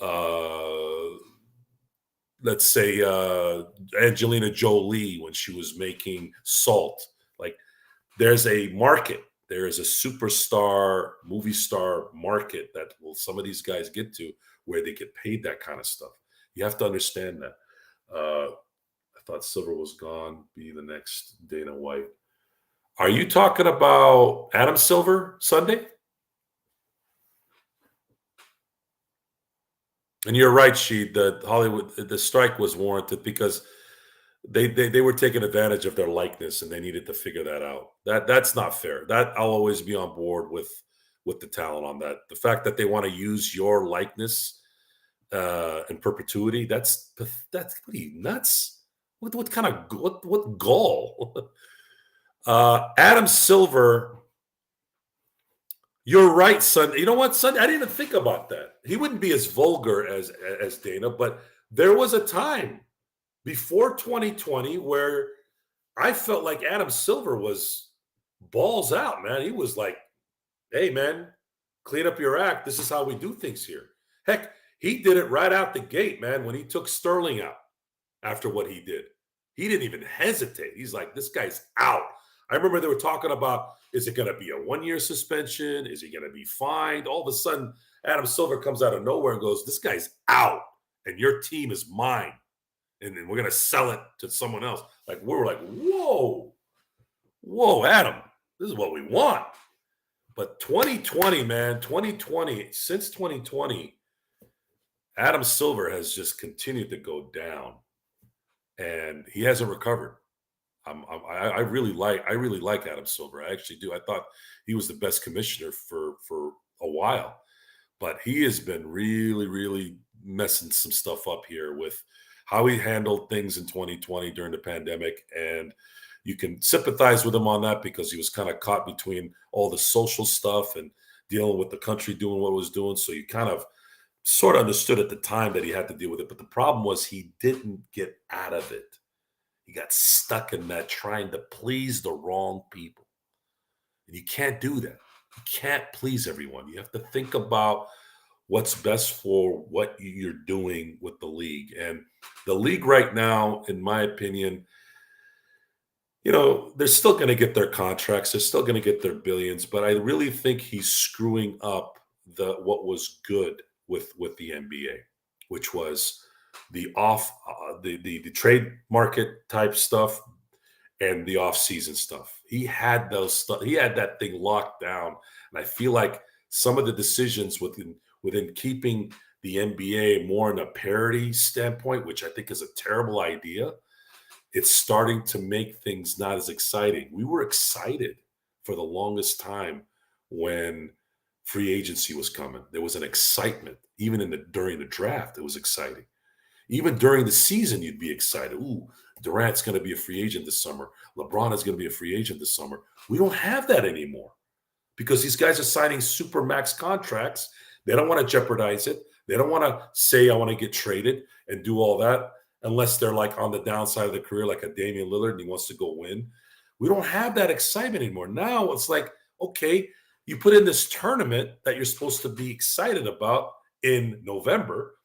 uh, let's say Angelina Jolie when she was making Salt. Like, there's a market. There is a superstar movie star market that will some of these guys get to where they get paid that kind of stuff. You have to understand that. I thought Silver was gone. Be the next Dana White. Are you talking about Adam Silver Sunday? And you're right, Sheed. The strike was warranted because they were taking advantage of their likeness and they needed to figure that out. That's not fair. That I'll always be on board with the talent on that. The fact that they want to use your likeness in perpetuity, that's what are you nuts? What kind of what gall? Adam Silver, you're right, son. You know what, son? I didn't even think about that. He wouldn't be as vulgar as Dana, but there was a time before 2020 where I felt like Adam Silver was balls out, man. He was like, "Hey, man, clean up your act. This is how we do things here." Heck, he did it right out the gate, man. When he took Sterling out after what he did, he didn't even hesitate. He's like, "This guy's out." I remember they were talking about, is it going to be a 1 year suspension? Is he going to be fined? All of a sudden, Adam Silver comes out of nowhere and goes, "This guy's out, and your team is mine, and then we're going to sell it to someone else." Like, we were like, "Whoa, whoa, Adam, this is what we want." But 2020, man, 2020, since 2020, Adam Silver has just continued to go down, and he hasn't recovered. I really like Adam Silver. I actually do. I thought he was the best commissioner for a while, but he has been really messing some stuff up here with how he handled things in 2020 during the pandemic. And you can sympathize with him on that because he was kind of caught between all the social stuff and dealing with the country doing what it was doing. So you kind of sort of understood at the time that he had to deal with it. But the problem was he didn't get out of it. He got stuck in that trying to please the wrong people. And you can't do that. You can't please everyone. You have to think about what's best for what you're doing with the league. And the league right now, in my opinion, they're still going to get their contracts. They're still going to get their billions. But I really think he's screwing up what was good with the NBA, which was the trade market type stuff and the off season stuff. He had those stuff. He had that thing locked down, and I feel like some of the decisions within keeping the NBA more in a parity standpoint, which I think is a terrible idea, it's starting to make things not as exciting. We were excited for the longest time when free agency was coming. There was an excitement, even during the draft. It was exciting. Even during the season, you'd be excited. Ooh, Durant's going to be a free agent this summer. LeBron is going to be a free agent this summer. We don't have that anymore because these guys are signing super max contracts. They don't want to jeopardize it. They don't want to say, "I want to get traded," and do all that unless they're like on the downside of the career, like a Damian Lillard, and he wants to go win. We don't have that excitement anymore. Now it's like, okay, you put in this tournament that you're supposed to be excited about in November.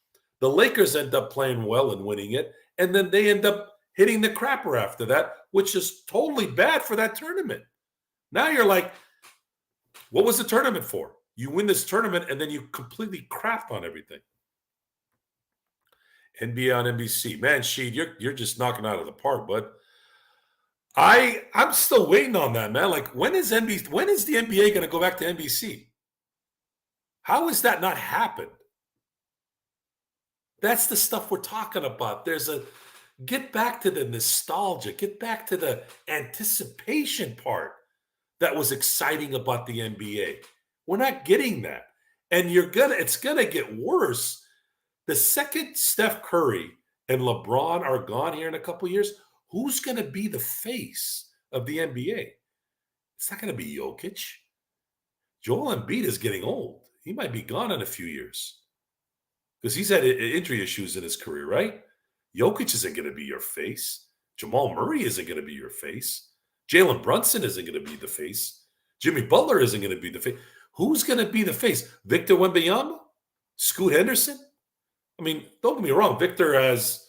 The Lakers end up playing well and winning it, and then they end up hitting the crapper after that, which is totally bad for that tournament. Now you're like, what was the tournament for? You win this tournament, and then you completely crap on everything. NBA on NBC. Man, Sheed, you're just knocking out of the park, bud. I'm still waiting on that, man. Like, when is the NBA going to go back to NBC? How has that not happened? That's the stuff we're talking about. Get back to the nostalgia, get back to the anticipation part that was exciting about the NBA. We're not getting that. And it's gonna get worse. The second Steph Curry and LeBron are gone here in a couple years, who's gonna be the face of the NBA? It's not gonna be Jokic. Joel Embiid is getting old. He might be gone in a few years because he's had injury issues in his career, right? Jokic isn't going to be your face. Jamal Murray isn't going to be your face. Jalen Brunson isn't going to be the face. Jimmy Butler isn't going to be the face. Who's going to be the face? Victor Wembanyama? Scoot Henderson? I mean, don't get me wrong. Victor has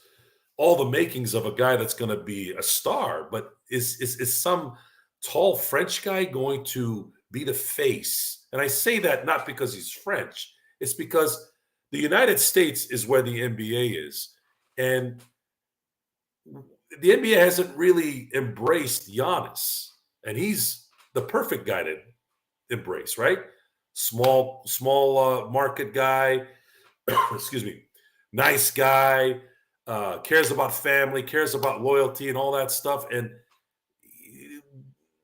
all the makings of a guy that's going to be a star, but is some tall French guy going to be the face? And I say that not because he's French. It's because the United States is where the NBA is. And the NBA hasn't really embraced Giannis. And he's the perfect guy to embrace, right? Small market guy, excuse me, nice guy, cares about family, cares about loyalty and all that stuff. And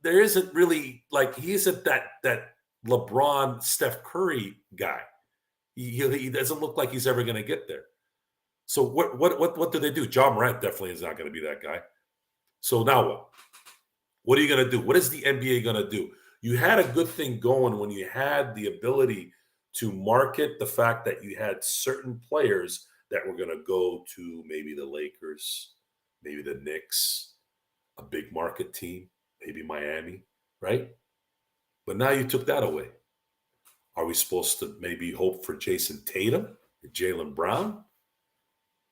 there isn't really he isn't that LeBron, Steph Curry guy. He doesn't look like he's ever going to get there. So what do they do? John Morant definitely is not going to be that guy. So now what? What are you going to do? What is the NBA going to do? You had a good thing going when you had the ability to market the fact that you had certain players that were going to go to maybe the Lakers, maybe the Knicks, a big market team, maybe Miami, right? But now you took that away. Are we supposed to maybe hope for Jason Tatum, Jaylen Brown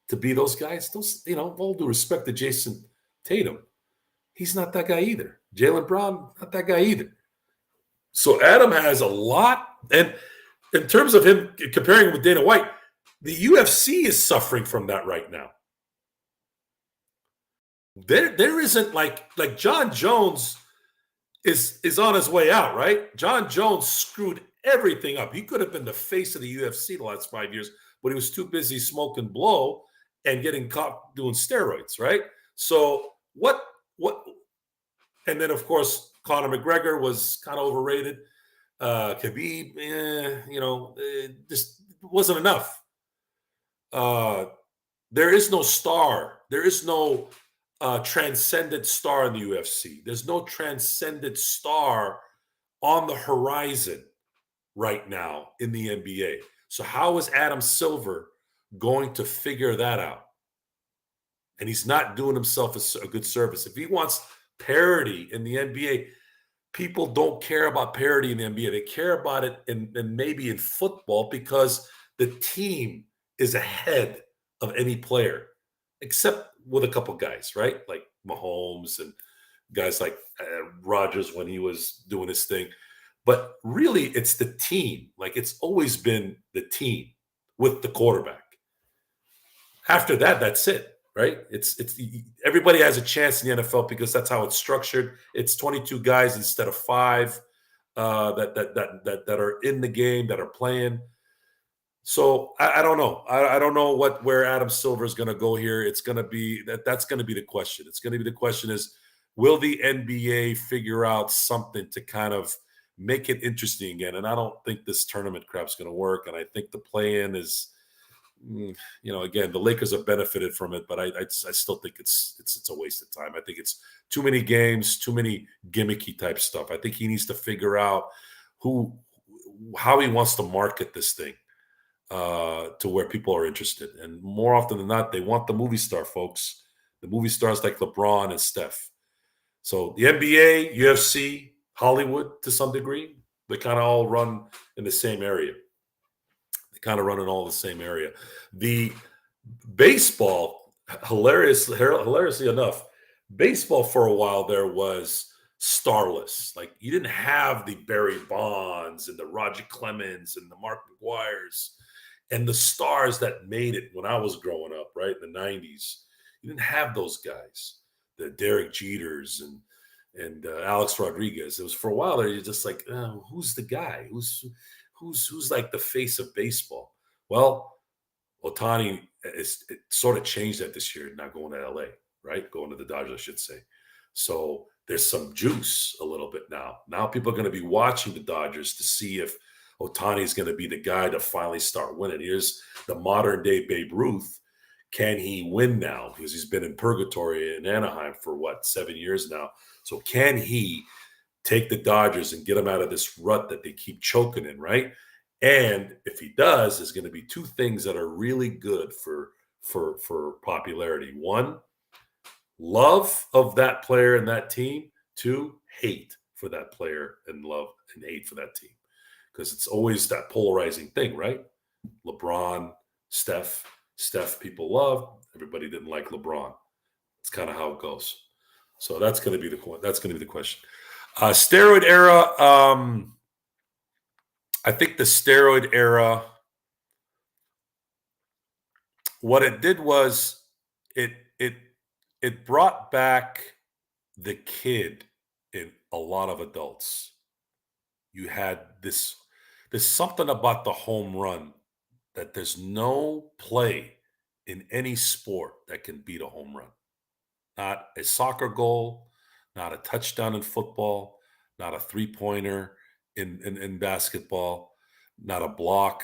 to be those guys? Those, all due respect to Jason Tatum, he's not that guy either. Jaylen Brown, not that guy either. So Adam has a lot. And in terms of him comparing with Dana White, the UFC is suffering from that right now. There isn't like John Jones is on his way out, right? John Jones screwed everything up. He could have been the face of the UFC the last 5 years, but he was too busy smoking blow and getting caught doing steroids, right? So what and then of course Conor McGregor was kind of overrated. Khabib, it just wasn't enough. There is no star. There is no transcendent star in the UFC. There's no transcendent star on the horizon right now in the NBA. So how is Adam Silver going to figure that out? And he's not doing himself a good service. If he wants parity in the NBA, people don't care about parity in the NBA. They care about it in maybe in football because the team is ahead of any player, except with a couple guys, right? Like Mahomes and guys like Rodgers when he was doing his thing. But really, it's the team. Like it's always been the team with the quarterback. After that, that's it. Right? It's everybody has a chance in the NFL because that's how it's structured. It's 22 guys instead of 5 that are in the game that are playing. So I don't know. I don't know where Adam Silver is going to go here. It's going to be that's going to be the question. It's going to be the question is, will the NBA figure out something to kind of make it interesting again? And I don't think this tournament crap's going to work. And I think the play-in is. Again, the Lakers have benefited from it, but I still think it's a waste of time. I think it's too many games, too many gimmicky type stuff. I think he needs to figure out how he wants to market this thing to where people are interested. And more often than not, they want the movie star, folks. The movie stars like LeBron and Steph. So the NBA, UFC, Hollywood to some degree, they kind of all run in the same area. Kind of running all the same area. The baseball, hilariously enough, baseball for a while there was starless. Like you didn't have the Barry Bonds and the Roger Clemens and the Mark McGuires and the stars that made it when I was growing up, right in the 90s. You didn't have those guys, the Derek Jeters and Alex Rodriguez. It was for a while there. You're just like, who's the guy? Who's like the face of baseball? Well, Ohtani it sort of changed that this year, not going to LA, right? Going to the Dodgers, I should say. So there's some juice a little bit now. Now people are going to be watching the Dodgers to see if Ohtani is going to be the guy to finally start winning. Here's the modern day Babe Ruth. Can he win now? Because he's been in purgatory in Anaheim for 7 years now. So can he take the Dodgers and get them out of this rut that they keep choking in, right? And if he does, there's going to be 2 things that are really good for popularity. One, love of that player and that team. Two, hate for that player and love and hate for that team. Because it's always that polarizing thing, right? LeBron, Steph people love. Everybody didn't like LeBron. It's kind of how it goes. So that's going to be the question. Steroid era. I think the steroid era. What it did was it it it brought back the kid in a lot of adults. You had this. There's something about the home run that there's no play in any sport that can beat a home run. Not a soccer goal, not a touchdown in football, not a three-pointer in basketball, not a block.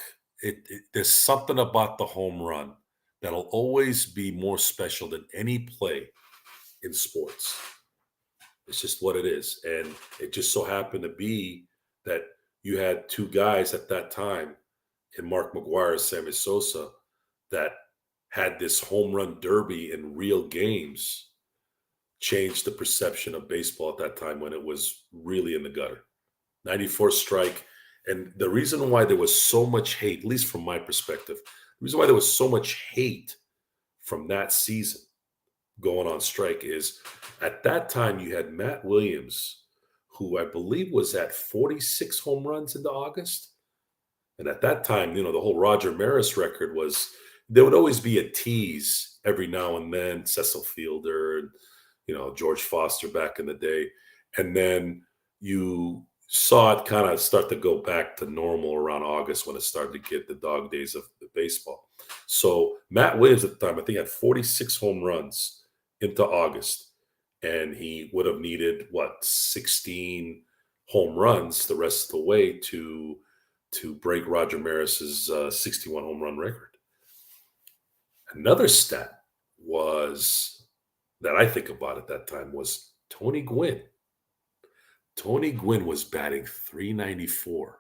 There's something about the home run that'll always be more special than any play in sports. It's just what it is. And it just so happened to be that you had two guys at that time in Mark McGwire and Sammy Sosa that had this home run derby in real games changed the perception of baseball at that time when it was really in the gutter. 94 strike. And the reason why there was so much hate, at least from my perspective, the reason why there was so much hate from that season going on strike is at that time you had Matt Williams, who I believe was at 46 home runs into August. And at that time, the whole Roger Maris record was there would always be a tease every now and then, Cecil Fielder and George Foster back in the day. And then you saw it kind of start to go back to normal around August when it started to get the dog days of the baseball. So Matt Williams at the time, I think, had 46 home runs into August. And he would have needed, 16 home runs the rest of the way to break Roger Maris's 61 home run record. Another stat was that I think about at that time was Tony Gwynn. Tony Gwynn was batting .394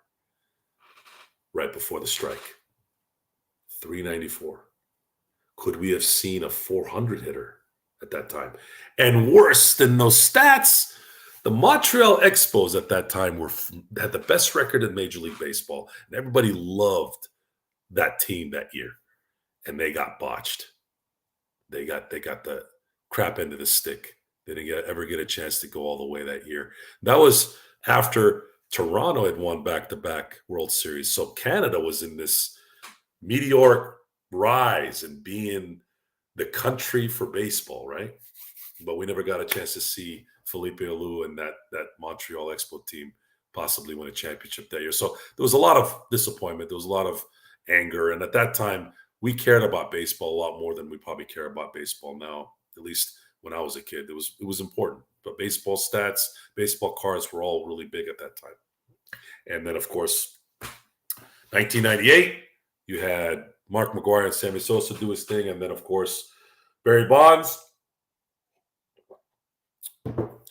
right before the strike. .394. Could we have seen a 400 hitter at that time? And worse than those stats, the Montreal Expos at that time had the best record in Major League Baseball, and everybody loved that team that year. And they got botched. They got the crap end of the stick. They didn't ever get a chance to go all the way that year. That was after Toronto had won back-to-back World Series. So Canada was in this meteoric rise and being the country for baseball, right? But we never got a chance to see Felipe Alou and that Montreal Expo team possibly win a championship that year. So there was a lot of disappointment. There was a lot of anger. And at that time, we cared about baseball a lot more than we probably care about baseball now, at least when I was a kid. It was important. But baseball stats, baseball cards were all really big at that time. And then, of course, 1998, you had Mark McGwire and Sammy Sosa do his thing. And then, of course, Barry Bonds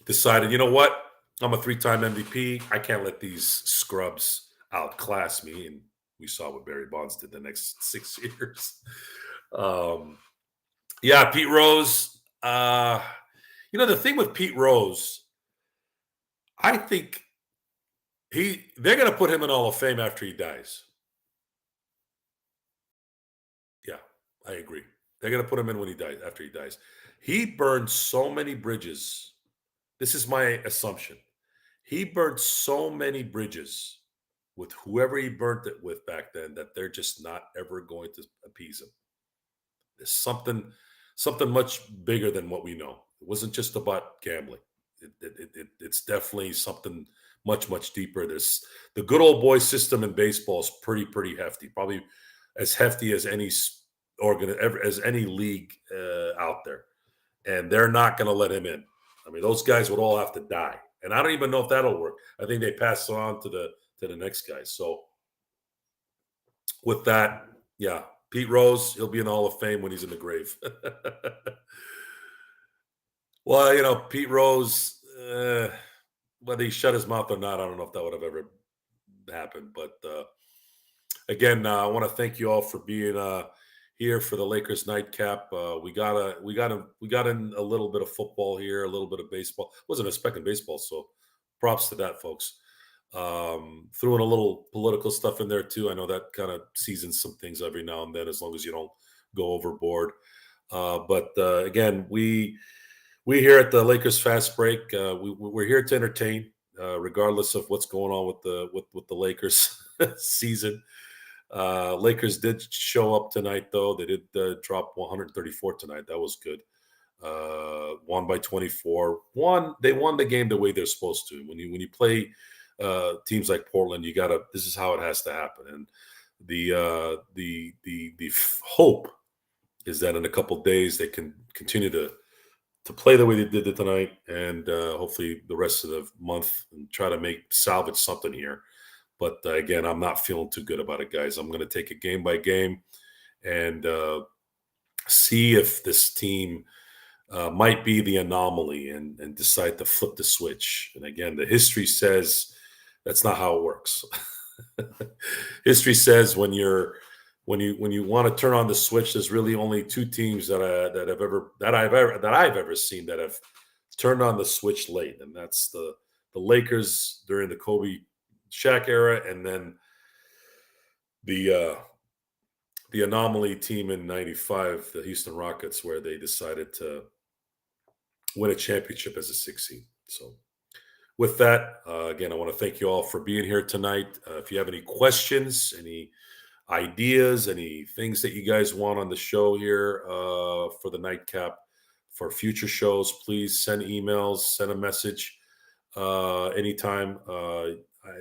decided, you know what? I'm a 3-time MVP. I can't let these scrubs outclass me. And we saw what Barry Bonds did the next 6 years. Pete Rose. The thing with Pete Rose, I think they're going to put him in Hall of Fame after he dies. Yeah, I agree. They're going to put him in after he dies. He burned so many bridges. This is my assumption. He burned so many bridges with whoever he burnt it with back then that they're just not ever going to appease him. There's something much bigger than what we know. It wasn't just about gambling. It's definitely something much, much deeper. There's the good old boy system in baseball is pretty hefty, probably as hefty as any league out there. And they're not going to let him in. I mean, those guys would all have to die. And I don't even know if that'll work. I think they pass on to the next guy. So with that, yeah, Pete Rose, he'll be in the Hall of Fame when he's in the grave. Well, Pete Rose, whether he shut his mouth or not, I don't know if that would have ever happened. But again, I want to thank you all for being here for the Lakers Nightcap. We got in a little bit of football here, a little bit of baseball. Wasn't expecting baseball, so props to that, folks. Threw in a little political stuff in there too. I know that kind of seasons some things every now and then, as long as you don't go overboard. But again, we here at the Lakers Fast Break, we're here to entertain, regardless of what's going on with the Lakers season. Lakers did show up tonight, though. They did drop 134 tonight. That was good. Won by 24. They won the game the way they're supposed to. When you play teams like Portland, you gotta. This is how it has to happen. And the hope is that in a couple days they can continue to play the way they did it tonight, and hopefully the rest of the month, and try to salvage something here. But again, I'm not feeling too good about it, guys. I'm going to take it game by game and see if this team might be the anomaly and decide to flip the switch. And again, the history says that's not how it works. History says when you want to turn on the switch, there's really only two teams that I've ever seen that have turned on the switch late, and that's the Lakers during the Kobe Shaq era, and then the anomaly team in '95, the Houston Rockets, where they decided to win a championship as a 6 seed. So with that, again, I want to thank you all for being here tonight. If you have any questions, any ideas, any things that you guys want on the show here for the Nightcap, for future shows, please send emails, send a message anytime.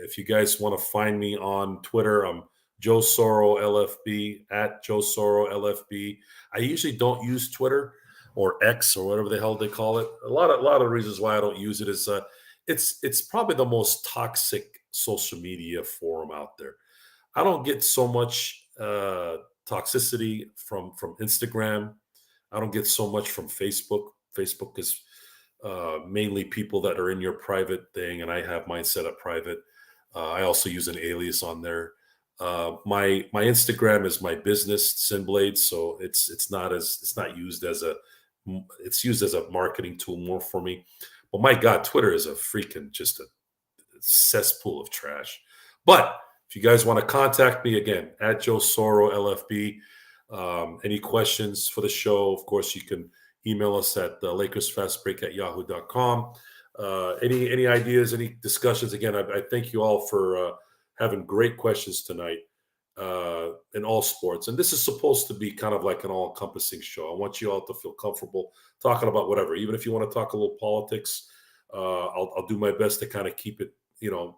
If you guys want to find me on Twitter, I'm Joe Soro LFB, at Joe Soro LFB. I usually don't use Twitter or X or whatever the hell they call it. A lot of reasons why I don't use it is it's probably the most toxic social media forum out there. I don't get so much toxicity from Instagram. I don't get so much from Facebook. Facebook is mainly people that are in your private thing, and I have mine set up private. I also use an alias on there. My Instagram is my business, Sinblade, so it's not used as it's used as a marketing tool more for me. But my God, Twitter is a freaking just a cesspool of trash. But if you guys want to contact me, again, at Joe Soro LFB, any questions for the show, of course, you can email us at LakersFastBreak@yahoo.com. Any ideas, any discussions? Again, I thank you all for having great questions tonight in all sports. And this is supposed to be kind of like an all-encompassing show. I want you all to feel comfortable talking about whatever. Even if you want to talk a little politics, I'll do my best to kind of keep it,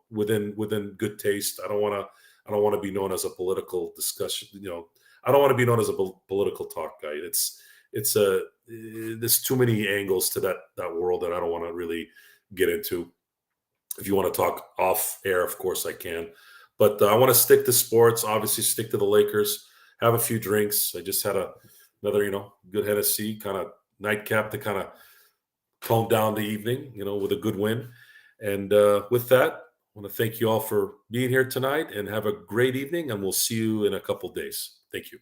within good taste. I don't want to be known as a political discussion. I don't want to be known as a political talk guy. There's too many angles to that world that I don't want to really get into. If you want to talk off air, of course I can. But I want to stick to sports, obviously stick to the Lakers, have a few drinks. I just had another, good Hennessy, kind of nightcap to kind of tone down the evening, with a good win. And with that, I want to thank you all for being here tonight, and have a great evening, and we'll see you in a couple days. Thank you.